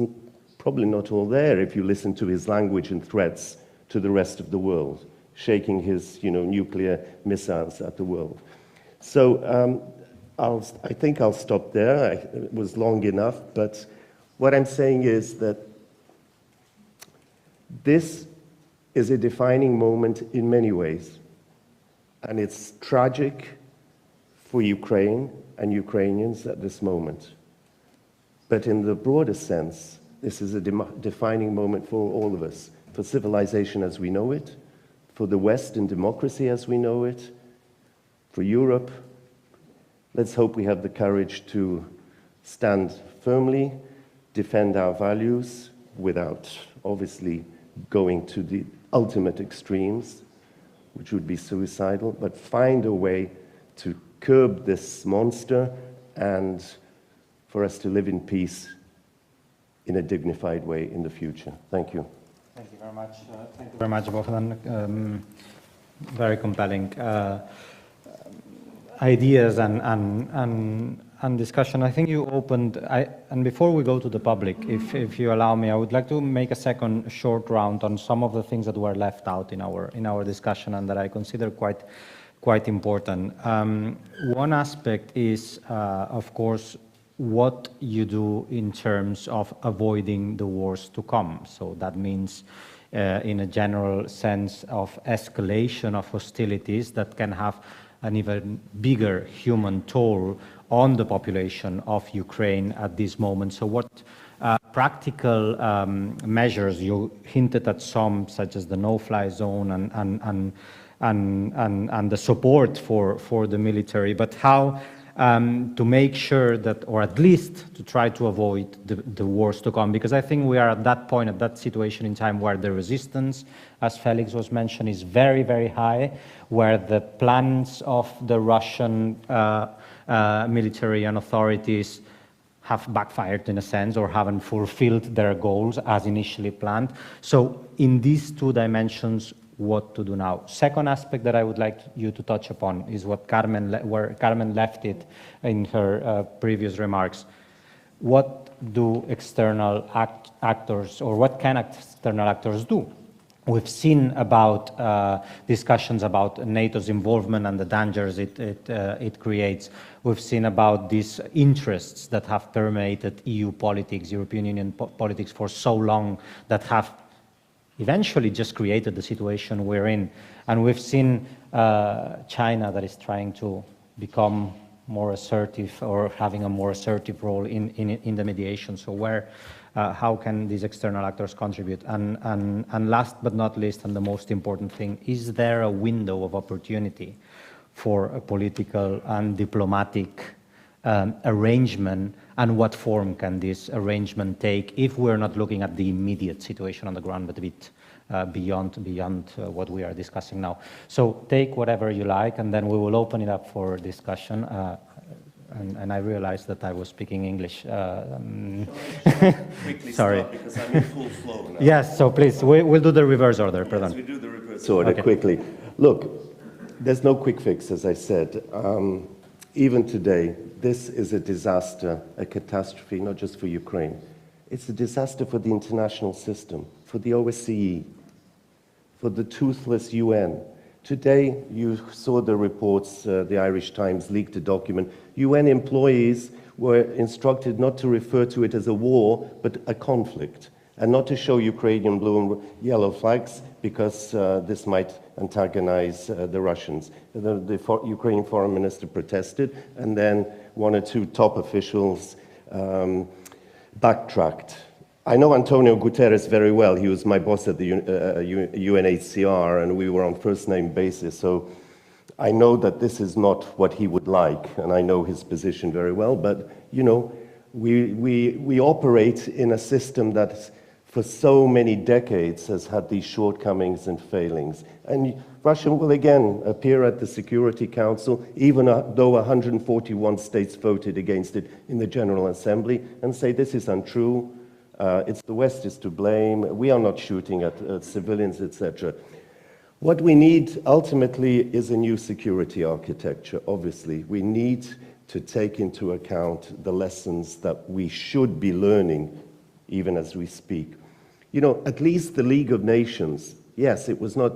probably not all there if you listen to his language and threats to the rest of the world, shaking his nuclear missiles at the world. So I think I'll stop there. It was long enough, but what I'm saying is that this is a defining moment in many ways. And it's tragic for Ukraine and Ukrainians at this moment. But in the broader sense, this is a defining moment for all of us, for civilization as we know it, for the West and democracy as we know it, for Europe. Let's hope we have the courage to stand firmly, defend our values without obviously going to the ultimate extremes, which would be suicidal, but find a way to curb this monster and for us to live in peace in a dignified way in the future. Thank you. Thank you very much. Thank you very much, Bohdan. Very compelling ideas and discussion. I think you opened, and before we go to the public, if you allow me, I would like to make a second short round on some of the things that were left out in our discussion and that I consider quite important. One aspect is, of course, what you do in terms of avoiding the wars to come. So that means, in a general sense, of escalation of hostilities that can have an even bigger human toll on the population of Ukraine at this moment. So what practical measures, you hinted at some, such as the no-fly zone and the support for the military, but how to make sure that, or at least to try to avoid the wars to come, because I think we are at that point, at that situation in time where the resistance, as Felix was mentioned, is very, very high, where the plans of the Russian military and authorities have backfired in a sense or haven't fulfilled their goals as initially planned. So in these two dimensions, what to do now. Second aspect that I would like you to touch upon is what where Carmen left it in her previous remarks. What do external actors, or what can external actors do? We've seen about discussions about NATO's involvement and the dangers it creates. We've seen about these interests that have permeated EU politics, European Union politics for so long, that have eventually just created the situation we're in. And we've seen China that is trying to become more assertive or having a more assertive role in the mediation. So how can these external actors contribute? And last but not least, and the most important thing, is there a window of opportunity for a political and diplomatic arrangement, and what form can this arrangement take if we're not looking at the immediate situation on the ground, but a bit beyond what we are discussing now? So take whatever you like, and then we will open it up for discussion. And I realized that I was speaking English. Quickly Sorry. start because I'm in full flow now. Yes, so please, we'll do the reverse order. Yes, we do the reverse order quickly. Look, there's no quick fix, as I said. Even today, this is a disaster, a catastrophe, not just for Ukraine. It's a disaster for the international system, for the OSCE, for the toothless UN. Today, you saw the reports, the Irish Times leaked a document. UN employees were instructed not to refer to it as a war, but a conflict. and not to show Ukrainian blue and yellow flags because this might antagonize the Russians. The Ukrainian foreign minister protested, and then one or two top officials backtracked. I know Antonio Guterres very well. He was my boss at the UNHCR, and we were on first-name basis, so I know that this is not what he would like, and I know his position very well, but, you know, we operate in a system that for so many decades has had these shortcomings and failings. And Russia will again appear at the Security Council, even though 141 states voted against it in the General Assembly, and say this is untrue, it's the West is to blame, we are not shooting at civilians, etc. What we need ultimately is a new security architecture, obviously. We need to take into account the lessons that we should be learning even as we speak. You know, at least the League of Nations, yes, it was not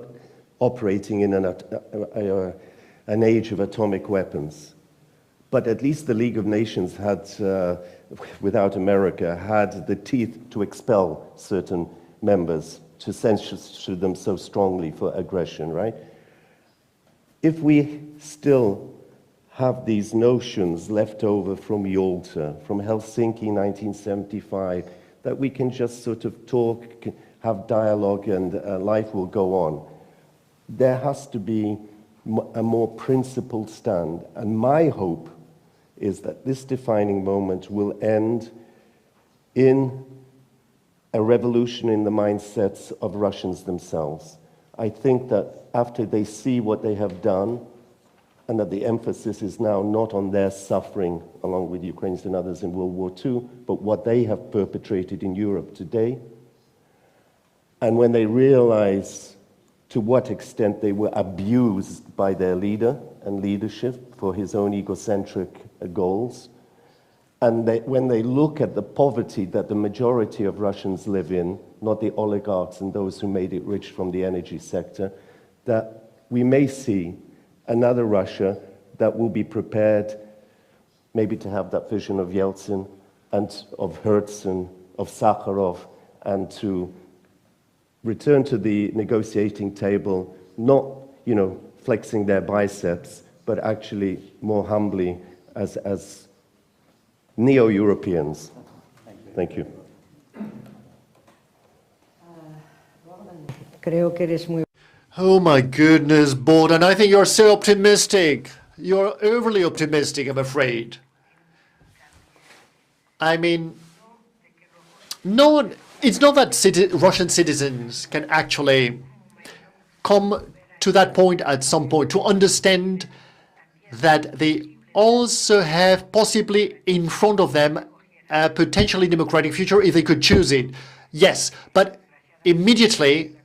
operating in an age of atomic weapons, but at least the League of Nations had, without America, had the teeth to expel certain members, to censure them so strongly for aggression, right? If we still have these notions left over from Yalta, from Helsinki 1975, that we can just sort of talk, have dialogue, and life will go on. There has to be a more principled stand. And my hope is that this defining moment will end in a revolution in the mindsets of Russians themselves. I think that after they see what they have done, and that the emphasis is now not on their suffering, along with Ukrainians and others in World War II, but what they have perpetrated in Europe today. And when they realize to what extent they were abused by their leader and leadership for his own egocentric goals, and when they look at the poverty that the majority of Russians live in, not the oligarchs and those who made it rich from the energy sector, that we may see another Russia that will be prepared maybe to have that vision of Yeltsin and of Hertz and of Sakharov, and to return to the negotiating table, not, you know, flexing their biceps, but actually more humbly as neo-Europeans. Thank you. Creo que eres muy... Oh my goodness, Bohdan, I think you're so optimistic. You're overly optimistic, I'm afraid. I mean, it's not that Russian citizens can actually come to that point at some point to understand that they also have possibly in front of them a potentially democratic future if they could choose it. Yes, but immediately,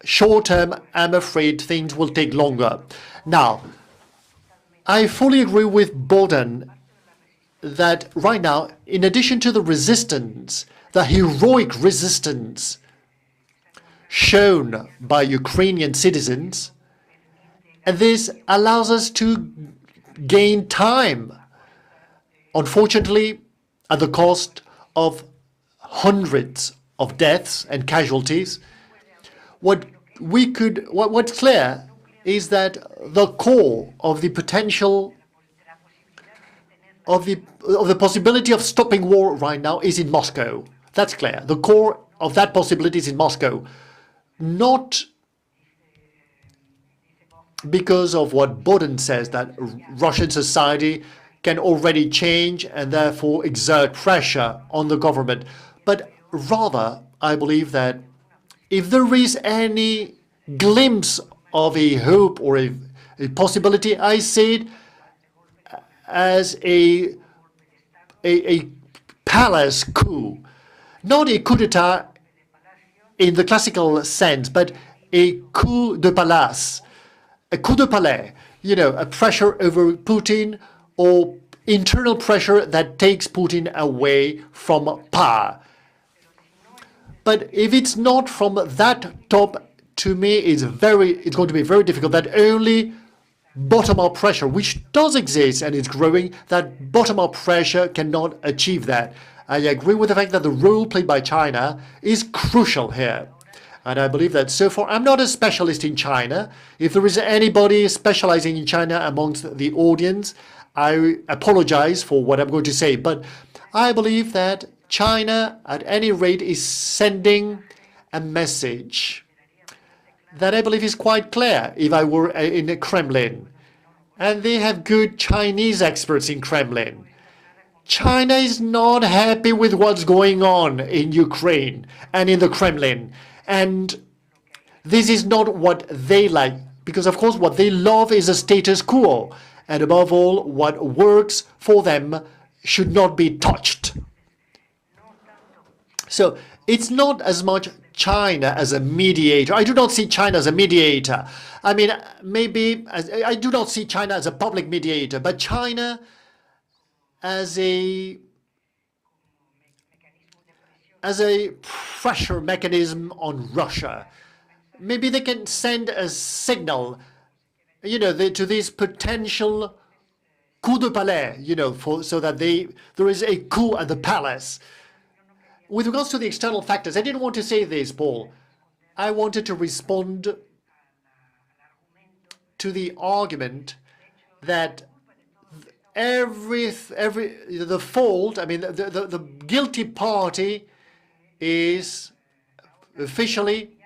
short term, I'm afraid things will take longer. Now, I fully agree with Bohdan that right now, in addition to the resistance, the heroic resistance shown by Ukrainian citizens, and this allows us to gain time, unfortunately, at the cost of hundreds of deaths and casualties. What's clear is that the core of the potential of the possibility of stopping war right now is in Moscow. That's clear. The core of that possibility is in Moscow, not because of what Bohdan says, that Russian society can already change and therefore exert pressure on the government, but rather I believe that if there is any glimpse of a hope or a possibility, I see it as a palace coup. Not a coup d'etat in the classical sense, but a coup de palace, a coup de palais, you know, a pressure over Putin or internal pressure that takes Putin away from power. But if it's not from that top, to me, it's going to be very difficult. That only bottom-up pressure, which does exist and is growing, that bottom-up pressure cannot achieve that. I agree with the fact that the role played by China is crucial here. And I believe that so far, I'm not a specialist in China. If there is anybody specializing in China amongst the audience, I apologize for what I'm going to say. But I believe that China, at any rate, is sending a message that I believe is quite clear if I were in the Kremlin. And they have good Chinese experts in Kremlin. China is not happy with what's going on in Ukraine and in the Kremlin. And this is not what they like, because of course what they love is a status quo. And above all, what works for them should not be touched. So it's not as much China as a mediator. I do not see China as a mediator. I mean, maybe I do not see China as a public mediator, but China as a pressure mechanism on Russia. Maybe they can send a signal, to this potential coup de palais, so that there is a coup at the palace. With regards to the external factors, I didn't want to say this, Paul. I wanted to respond to the argument that the fault, I mean, the guilty party is officially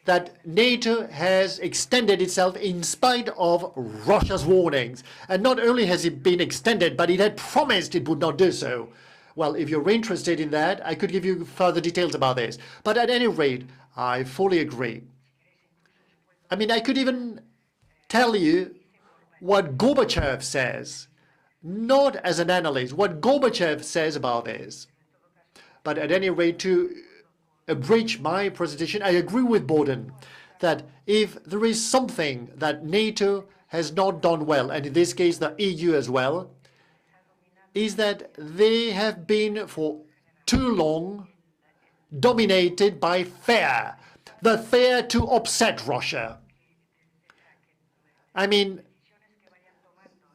that NATO has extended itself in spite of Russia's warnings. And not only has it been extended, but it had promised it would not do so. Well, if you're interested in that, I could give you further details about this. But at any rate, I fully agree. I mean, I could even tell you what Gorbachev says, not as an analyst, what Gorbachev says about this. But at any rate, to abridge my presentation, I agree with Bohdan that if there is something that NATO has not done well, and in this case the EU as well, is that they have been for too long dominated by fear, the fear to upset Russia. I mean,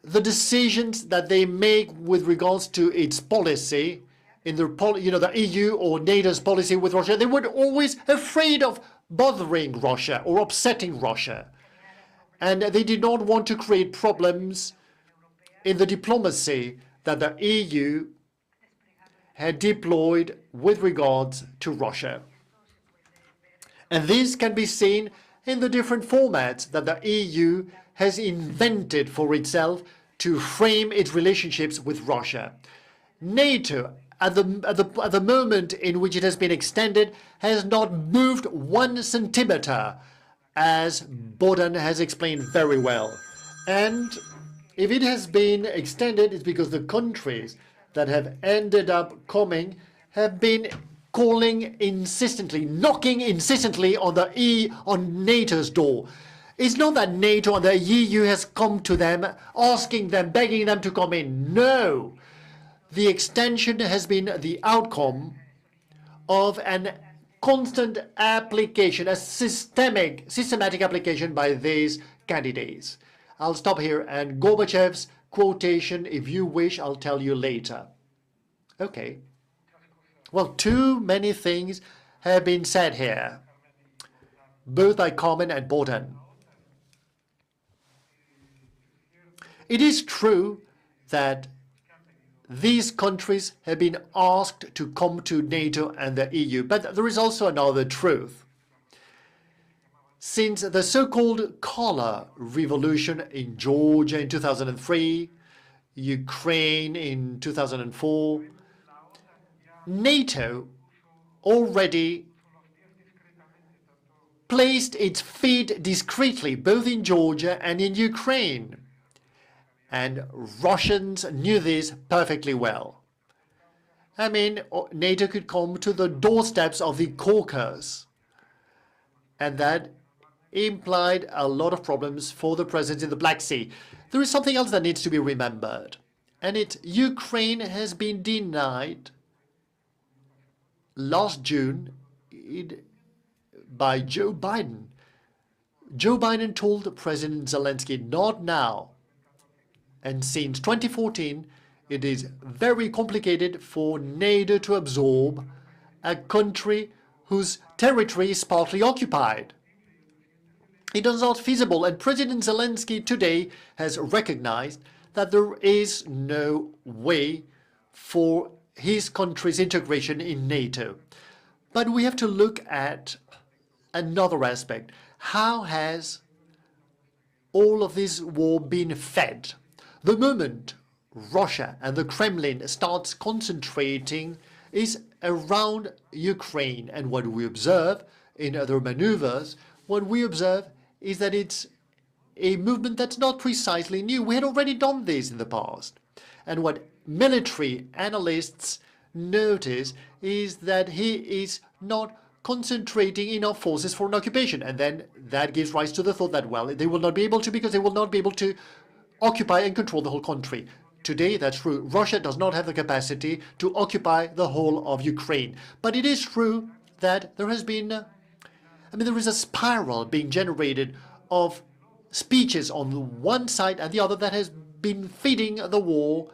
the decisions that they make with regards to its policy, in the EU or NATO's policy with Russia, they were always afraid of bothering Russia or upsetting Russia. And they did not want to create problems in the diplomacy that the EU had deployed with regards to Russia. And this can be seen in the different formats that the EU has invented for itself to frame its relationships with Russia. NATO, at the moment in which it has been extended, has not moved 1 centimeter, as Bohdan has explained very well. And if it has been extended, it's because the countries that have ended up coming have been calling insistently, knocking insistently on NATO's door. It's not that NATO and the EU has come to them, asking them, begging them to come in. No. The extension has been the outcome of a constant application, a systematic application by these candidates. I'll stop here, and Gorbachev's quotation, if you wish, I'll tell you later. Okay. Well, too many things have been said here, both by Carmen and Bohdan. It is true that these countries have been asked to come to NATO and the EU, but there is also another truth. Since the so-called color revolution in Georgia in 2003, Ukraine in 2004, NATO already placed its feet discreetly both in Georgia and in Ukraine. And Russians knew this perfectly well. I mean, NATO could come to the doorsteps of the Caucasus, and that implied a lot of problems for the presence in the Black Sea. There is something else that needs to be remembered, and it's Ukraine has been denied last June by Joe Biden, Joe Biden told President Zelensky, not now. And since 2014, it is very complicated for NATO to absorb a country whose territory is partly occupied. It is not feasible, and President Zelensky today has recognized that there is no way for his country's integration in NATO. But we have to look at another aspect. How has all of this war been fed? The moment Russia and the Kremlin starts concentrating is around Ukraine. And what we observe in other maneuvers, what we observe is that it's a movement that's not precisely new. We had already done this in the past. And what military analysts notice is that he is not concentrating enough forces for an occupation. And then that gives rise to the thought that, well, they will not be able to, because they will not be able to occupy and control the whole country. Today, that's true. Russia does not have the capacity to occupy the whole of Ukraine. But it is true that there has been, there is a spiral being generated of speeches on the one side and the other that has been feeding the war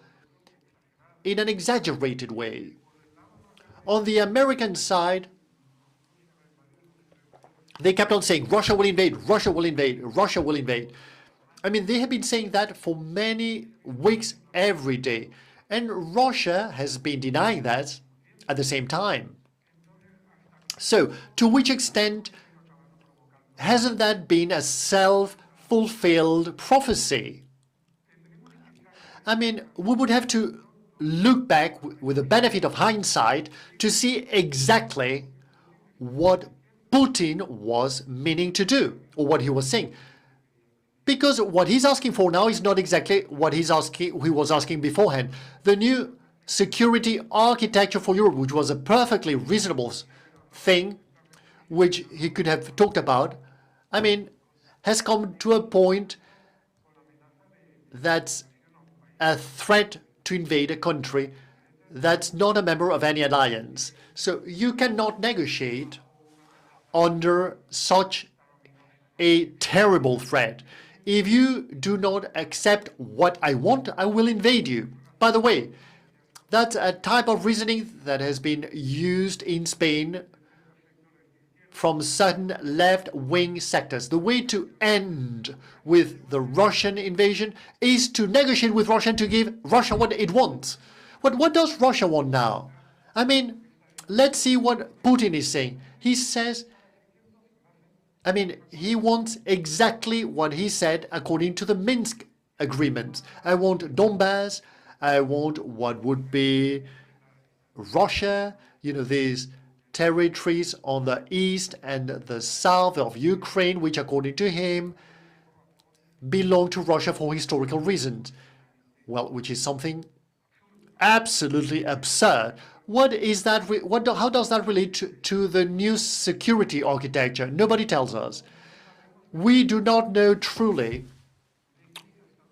in an exaggerated way. On the American side, they kept on saying, Russia will invade, Russia will invade, Russia will invade. They have been saying that for many weeks every day. And Russia has been denying that at the same time. So, to which extent hasn't that been a self-fulfilled prophecy? We would have to look back with the benefit of hindsight to see exactly what Putin was meaning to do, or what he was saying. Because what he's asking for now is not exactly what he was asking beforehand. The new security architecture for Europe, which was a perfectly reasonable thing, which he could have talked about, has come to a point that's a threat to invade a country that's not a member of any alliance. So you cannot negotiate under such a terrible threat. If you do not accept what I want, I will invade you. By the way, that's a type of reasoning that has been used in Spain from certain left-wing sectors. The way to end with the Russian invasion is to negotiate with Russia and to give Russia what it wants. What does Russia want now? Let's see what Putin is saying. He says, he wants exactly what he said according to the Minsk agreements. I want Donbass, I want what would be Russia, these territories on the east and the south of Ukraine, which according to him belong to Russia for historical reasons. Well, which is something absolutely absurd. What is that? How does that relate to the new security architecture? Nobody tells us. We do not know truly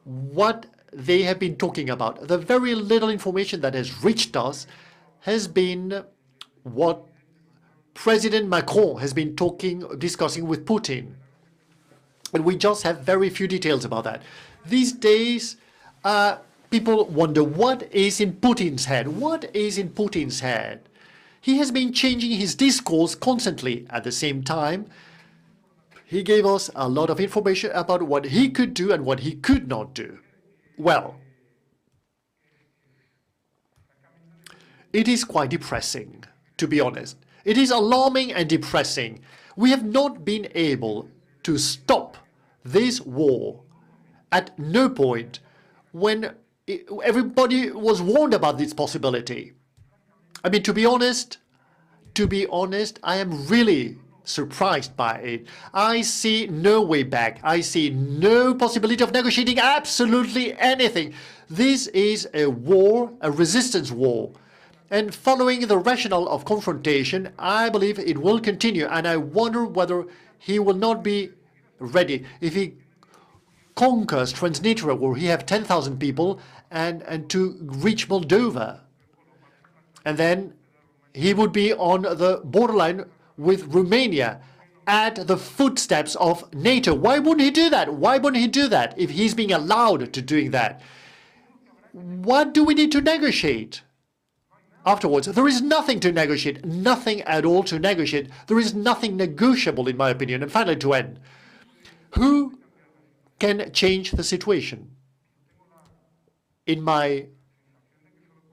what they have been talking about. The very little information that has reached us has been what President Macron has been discussing with Putin. And we just have very few details about that. These days, people wonder what is in Putin's head. What is in Putin's head? He has been changing his discourse constantly. At the same time, he gave us a lot of information about what he could do and what he could not do. Well, it is quite depressing, to be honest. It is alarming and depressing. We have not been able to stop this war at no point when everybody was warned about this possibility. To be honest, I am really surprised by it. I see no way back. I see no possibility of negotiating absolutely anything. This is a war, a resistance war. And following the rationale of confrontation, I believe it will continue. And I wonder whether he will not be ready. If he conquers Transnistria, where he have 10,000 people, and to reach Moldova. And then he would be on the borderline with Romania. at the footsteps of NATO. Why wouldn't he do that? Why wouldn't he do that if he's being allowed to doing that? What do we need to negotiate afterwards? There is nothing to negotiate, nothing at all to negotiate. There is nothing negotiable, in my opinion. And finally, to end, who can change the situation? In my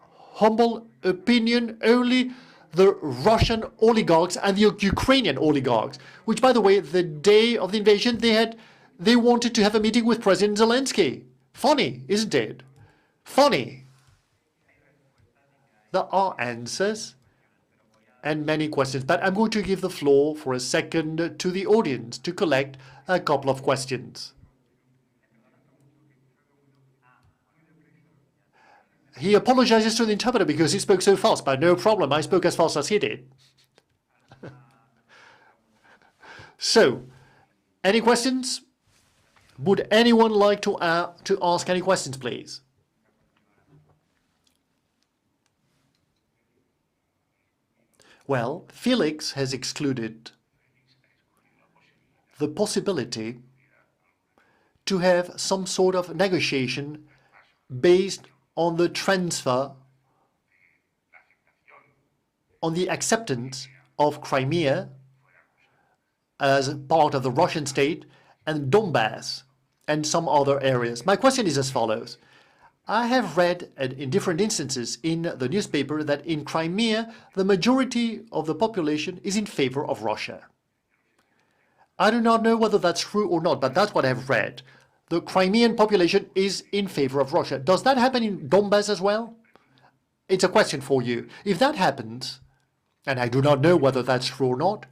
humble opinion, only the Russian oligarchs and the Ukrainian oligarchs, which, by the way, the day of the invasion, they wanted to have a meeting with President Zelensky. Funny, isn't it? Funny. There are answers and many questions, but I'm going to give the floor for a second to the audience to collect a couple of questions. He apologizes to the interpreter because he spoke so fast, but no problem. I spoke as fast as he did. So, any questions? Would anyone like to ask any questions, please? Well, Felix has excluded the possibility to have some sort of negotiation based on the transfer, on the acceptance of Crimea as part of the Russian state and Donbass and some other areas. My question is as follows. I have read in different instances in the newspaper that in Crimea, the majority of the population is in favor of Russia. I do not know whether that's true or not, but that's what I've read. The Crimean population is in favor of Russia. Does that happen in Donbass as well? It's a question for you. If that happens, and I do not know whether that's true or not,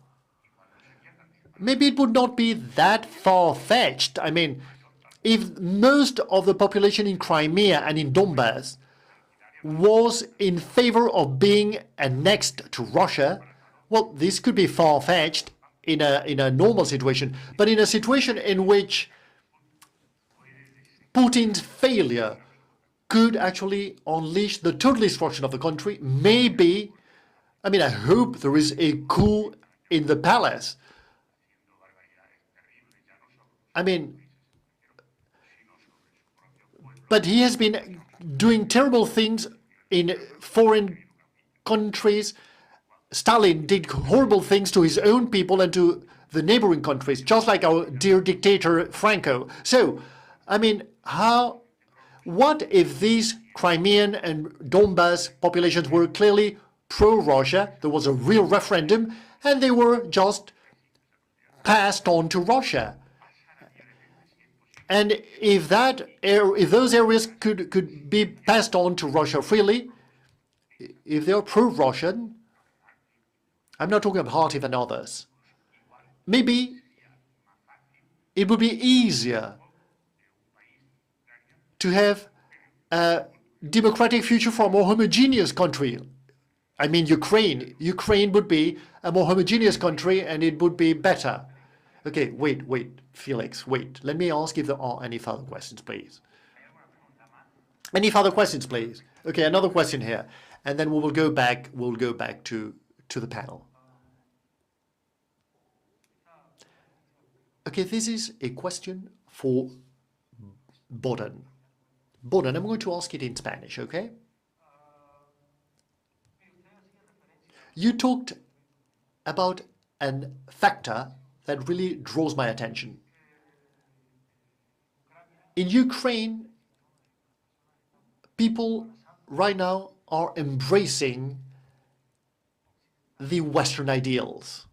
maybe it would not be that far-fetched. I mean, if most of the population in Crimea and in Donbass was in favor of being annexed to Russia, well, this could be far-fetched in a normal situation. But in a situation in which Putin's failure could actually unleash the total destruction of the country, maybe, I mean, I hope there is a coup in the palace. I mean, but he has been doing terrible things in foreign countries. Stalin did horrible things to his own people and to the neighboring countries, just like our dear dictator Franco. So, I mean, what if these Crimean and Donbass populations were clearly pro-Russia, there was a real referendum, and they were just passed on to Russia? And if those areas could be passed on to Russia freely, if they are pro-Russian, I'm not talking about Kharkiv and others, maybe it would be easier to have a democratic future for a more homogeneous country. I mean, Ukraine. Ukraine would be a more homogeneous country and it would be better. Okay, wait, Felix, wait. Let me ask if there are any further questions, please. Any further questions, please? Okay, another question here. And then we'll go back to the panel. Okay, this is a question for Bohdan. Bohdan, I'm going to ask it in Spanish, okay? You talked about a factor that really draws my attention. In Ukraine, people right now are embracing the Western ideals.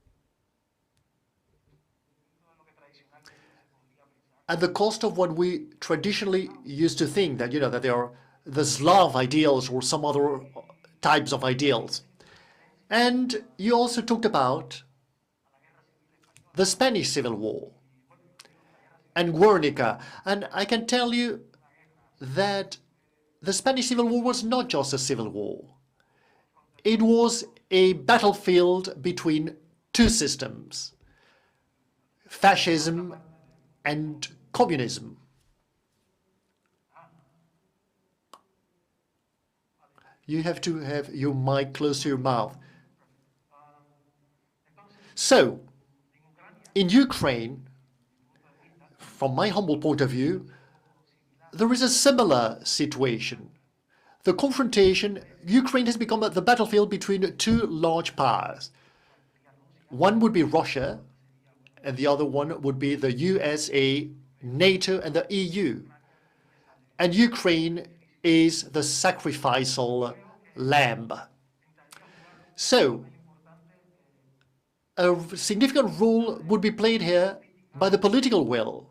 At the cost of what we traditionally used to think that, that they are the Slav ideals or some other types of ideals. And you also talked about the Spanish Civil War and Guernica. And I can tell you that the Spanish Civil War was not just a civil war. It was a battlefield between two systems, fascism and communism. You have to have your mic close to your mouth. So, In Ukraine, from my humble point of view, there is a similar situation. The confrontation, Ukraine has become the battlefield between two large powers. One would be Russia, and the other one would be the USA, NATO, and the EU. And Ukraine is the sacrificial lamb. So, a significant role would be played here by the political will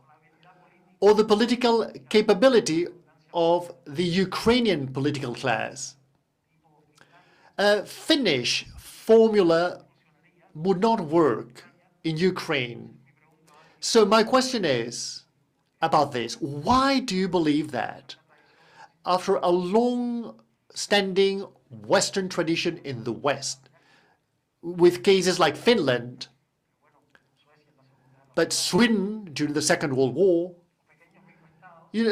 or the political capability of the Ukrainian political class. A Finnish formula would not work in Ukraine. So my question is about this. Why do you believe that? After a long-standing Western tradition in the West, with cases like Finland, but Sweden during the Second World War,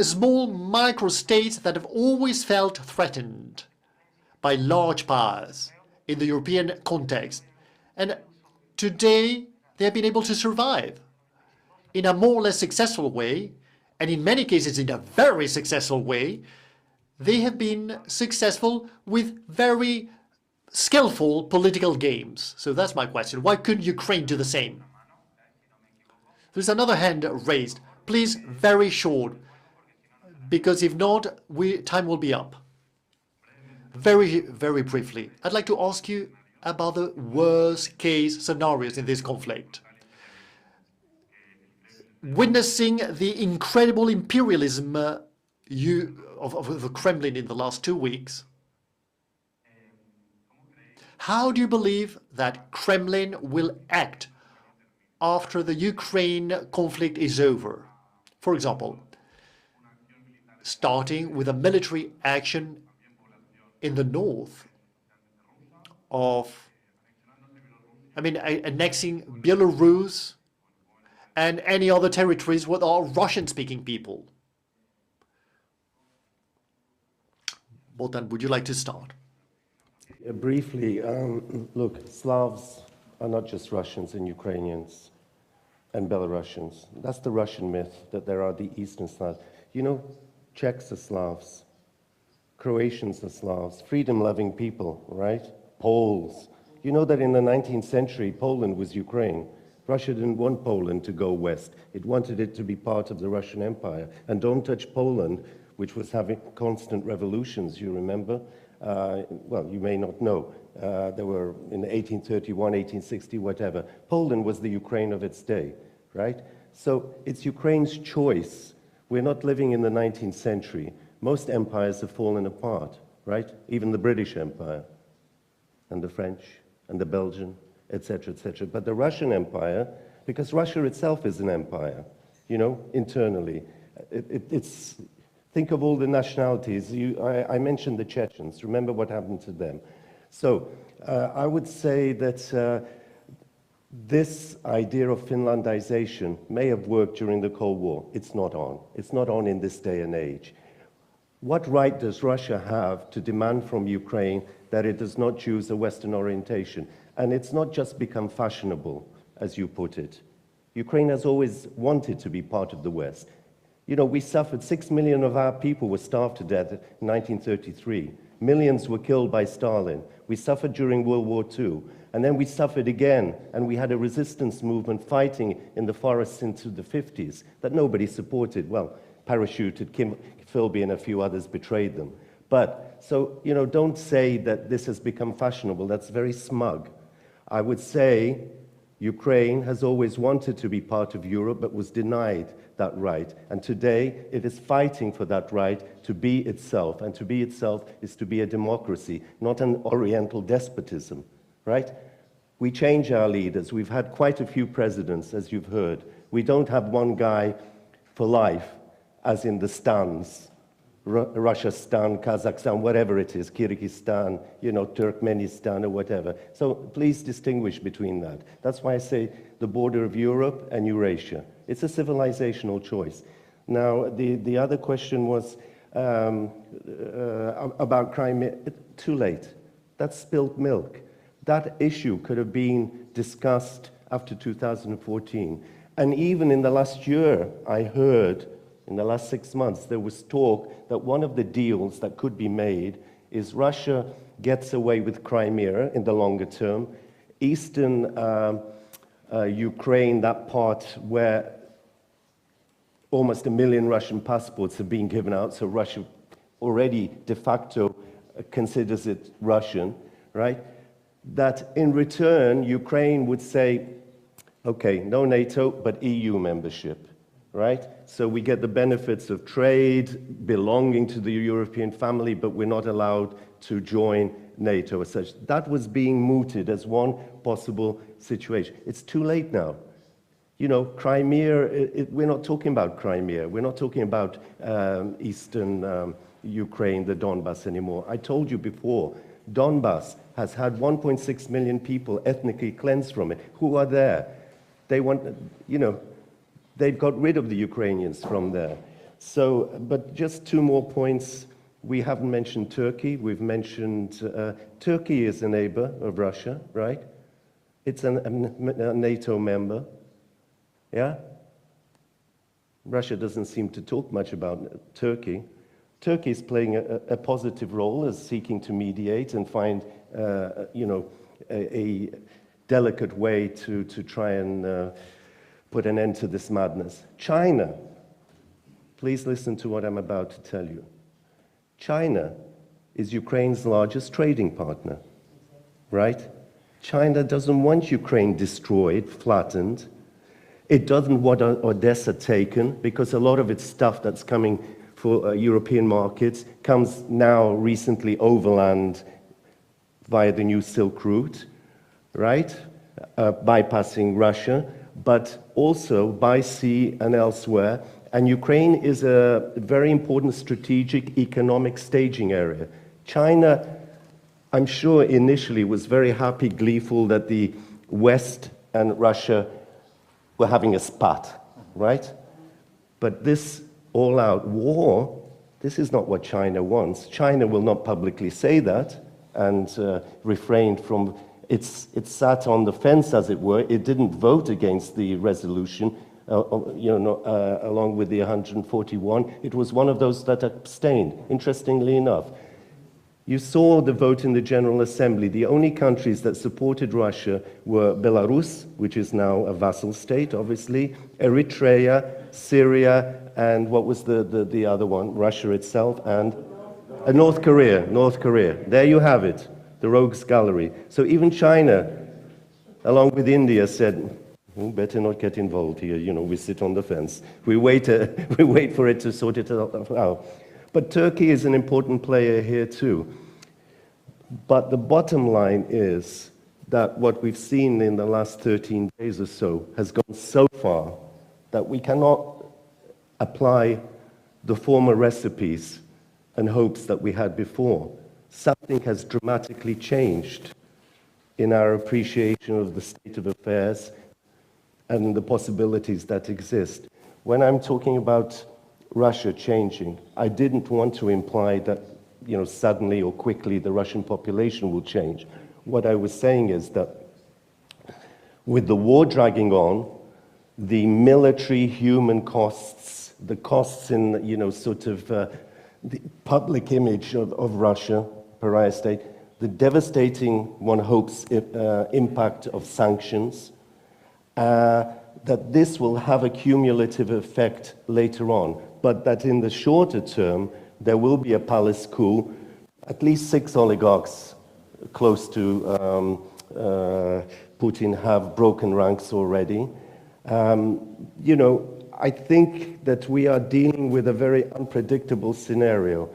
small micro-states that have always felt threatened by large powers in the European context. And today, they have been able to survive in a more or less successful way, and in many cases in a very successful way. They have been successful with very skillful political games. So that's my question. Why couldn't Ukraine do the same? There's another hand raised. Please, very short, because if not, time will be up. Very, very briefly, I'd like to ask you about the worst case scenarios in this conflict. Witnessing the incredible imperialism of the Kremlin in the last 2 weeks, how do you believe that Kremlin will act after the Ukraine conflict is over? For example, starting with a military action in the north of, annexing Belarus and any other territories with our Russian-speaking people. Bohdan, would you like to start? Briefly, look, Slavs are not just Russians and Ukrainians and Belarusians. That's the Russian myth, that there are the Eastern Slavs. You know, Czechs are Slavs, Croatians are Slavs, freedom-loving people, right? Poles. You know that in the 19th century, Poland was Ukraine. Russia didn't want Poland to go west. It wanted it to be part of the Russian Empire. And don't touch Poland, which was having constant revolutions, you remember? Well, you may not know. There were in 1831, 1860, whatever. Poland was the Ukraine of its day, right? So it's Ukraine's choice. We're not living in the 19th century. Most empires have fallen apart, right? Even the British Empire, and the French, and the Belgian, etc., etc. But the Russian Empire, because Russia itself is an empire, you know, internally. Think of all the nationalities. I mentioned the Chechens. Remember what happened to them. So I would say that this idea of Finlandization may have worked during the Cold War. It's not on. It's not on in this day and age. What right does Russia have to demand from Ukraine that it does not choose a Western orientation? And it's not just become fashionable, as you put it. Ukraine has always wanted to be part of the West. You know, we suffered, 6 million of our people were starved to death in 1933. Millions were killed by Stalin. We suffered during World War II. And then we suffered again, and we had a resistance movement fighting in the forests into the 50s that nobody supported. Well, parachuted, Kim Philby and a few others betrayed them. But, so, you know, don't say that this has become fashionable. That's very smug. I would say Ukraine has always wanted to be part of Europe, but was denied that right. And today, it is fighting for that right to be itself. And to be itself is to be a democracy, not an Oriental despotism, right? We change our leaders. We've had quite a few presidents, as you've heard. We don't have one guy for life, as in the stans. Russia, Stan, Kazakhstan, whatever it is, Kyrgyzstan, you know, Turkmenistan or whatever. So please distinguish between that. That's why I say the border of Europe and Eurasia. It's a civilizational choice. Now, the other question was about Crimea. Too late. That's spilt milk. That issue could have been discussed after 2014. And even in the last year, I heard, in the last 6 months, there was talk that one of the deals that could be made is Russia gets away with Crimea in the longer term, eastern Ukraine, that part where almost 1 million Russian passports have been given out, so Russia already de facto considers it Russian, right? That in return, Ukraine would say, okay, no NATO, but EU membership, right? So we get the benefits of trade, belonging to the European family, but we're not allowed to join NATO as such. That was being mooted as one possible situation. It's too late now. You know, Crimea, we're not talking about Crimea. We're not talking about eastern Ukraine, the Donbass anymore. I told you before, Donbass has had 1.6 million people ethnically cleansed from it. Who are there? They want, you know, they've got rid of the Ukrainians from there. So, but just 2 more points. We haven't mentioned Turkey. We've mentioned, Turkey is a neighbor of Russia, right? It's a NATO member. Yeah? Russia doesn't seem to talk much about Turkey. Turkey is playing a positive role as seeking to mediate and find, you know, a delicate way to try and put an end to this madness. China, please listen to what I'm about to tell you. China is Ukraine's largest trading partner, right? China doesn't want Ukraine destroyed, flattened. It doesn't want Odessa taken, because a lot of its stuff that's coming for European markets comes now recently overland via the new Silk Route, right? Bypassing Russia, but also by sea and elsewhere. And Ukraine is a very important strategic economic staging area. China, I'm sure initially was very happy, gleeful that the West and Russia were having a spat, right? But this all-out war, this is not what China wants. China will not publicly say that and refrain from, it sat on the fence, as it were. It didn't vote against the resolution, you know, along with the 141. It was one of those that abstained, interestingly enough. You saw the vote in the General Assembly. The only countries that supported Russia were Belarus, which is now a vassal state, obviously, Eritrea, Syria, and what was the other one? Russia itself, and North Korea. North Korea. There you have it, the rogues gallery. So even China, along with India, said, we better not get involved here. You know, we sit on the fence. We wait for it to sort it out. But Turkey is an important player here too. But the bottom line is that what we've seen in the last 13 days or so has gone so far that we cannot apply the former recipes and hopes that we had before. Something has dramatically changed in our appreciation of the state of affairs and the possibilities that exist. When I'm talking about Russia changing, I didn't want to imply that, you know, suddenly or quickly the Russian population will change. What I was saying is that with the war dragging on, the military human costs, the costs in, you know, sort of the public image of Russia, pariah state, the devastating, one hopes, impact of sanctions, that this will have a cumulative effect later on, but that in the shorter term, there will be a palace coup. At least 6 oligarchs close to Putin have broken ranks already. You know, I think that we are dealing with a very unpredictable scenario.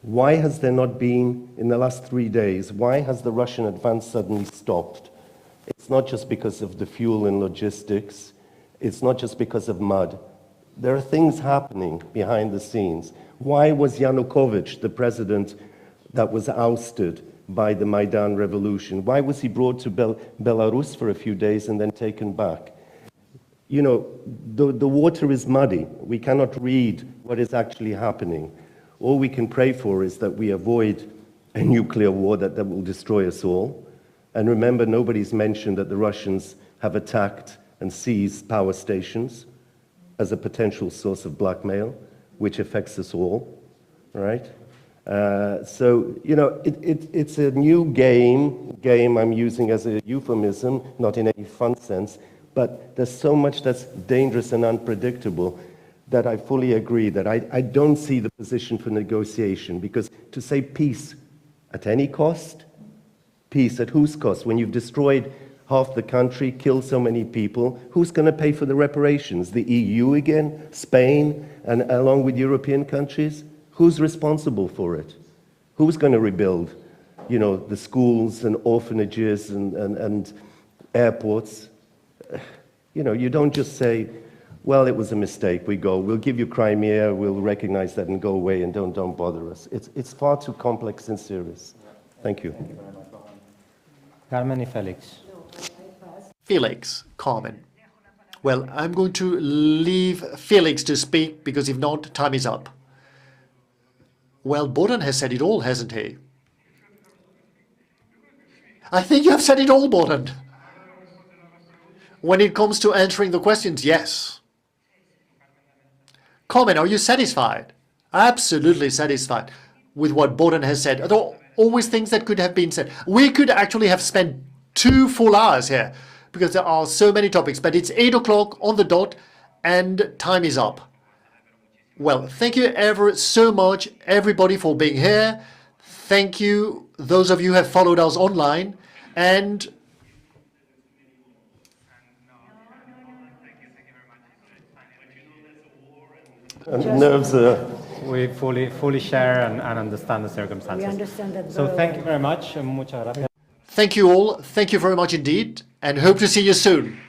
Why has there not been, in the last 3 days, why has the Russian advance suddenly stopped? It's not just because of the fuel and logistics. It's not just because of mud. There are things happening behind the scenes. Why was Yanukovych, the president that was ousted by the Maidan revolution, why was he brought to Belarus for a few days and then taken back? You know, the water is muddy. We cannot read what is actually happening. All we can pray for is that we avoid a nuclear war that will destroy us all. And remember, nobody's mentioned that the Russians have attacked and seized power stations as a potential source of blackmail, which affects us all, right? So, you know, it's a new game I'm using as a euphemism, not in any fun sense, but there's so much that's dangerous and unpredictable that I fully agree that I don't see the position for negotiation, because to say peace at any cost, peace at whose cost? When you've destroyed half the country, killed so many people, who's going to pay for the reparations? The EU again? Spain? And along with European countries? Who's responsible for it? Who's going to rebuild, you know, the schools and orphanages and airports? You know, you don't just say, well, it was a mistake, we'll give you Crimea, we'll recognize that and go away and don't bother us. It's far too complex and serious. Thank you. Thank you very much, Bohdan. Carmen y Felix. Felix, Carmen. Well, I'm going to leave Felix to speak, because if not, time is up. Well, Bohdan has said it all, hasn't he? I think you have said it all, Bohdan. When it comes to answering the questions, yes. Carmen, are you satisfied? Absolutely satisfied with what Bohdan has said. There are always things that could have been said. We could actually have spent 2 full hours here, because there are so many topics, but it's 8 o'clock on the dot and time is up. Well, thank you ever so much, everybody, for being here. Thank you, those of you who have followed us online. And nerves are... We fully share and understand the circumstances. We understand that. So thank you very much. Muchas gracias. thank you all. Thank you very much indeed. And hope to see you soon.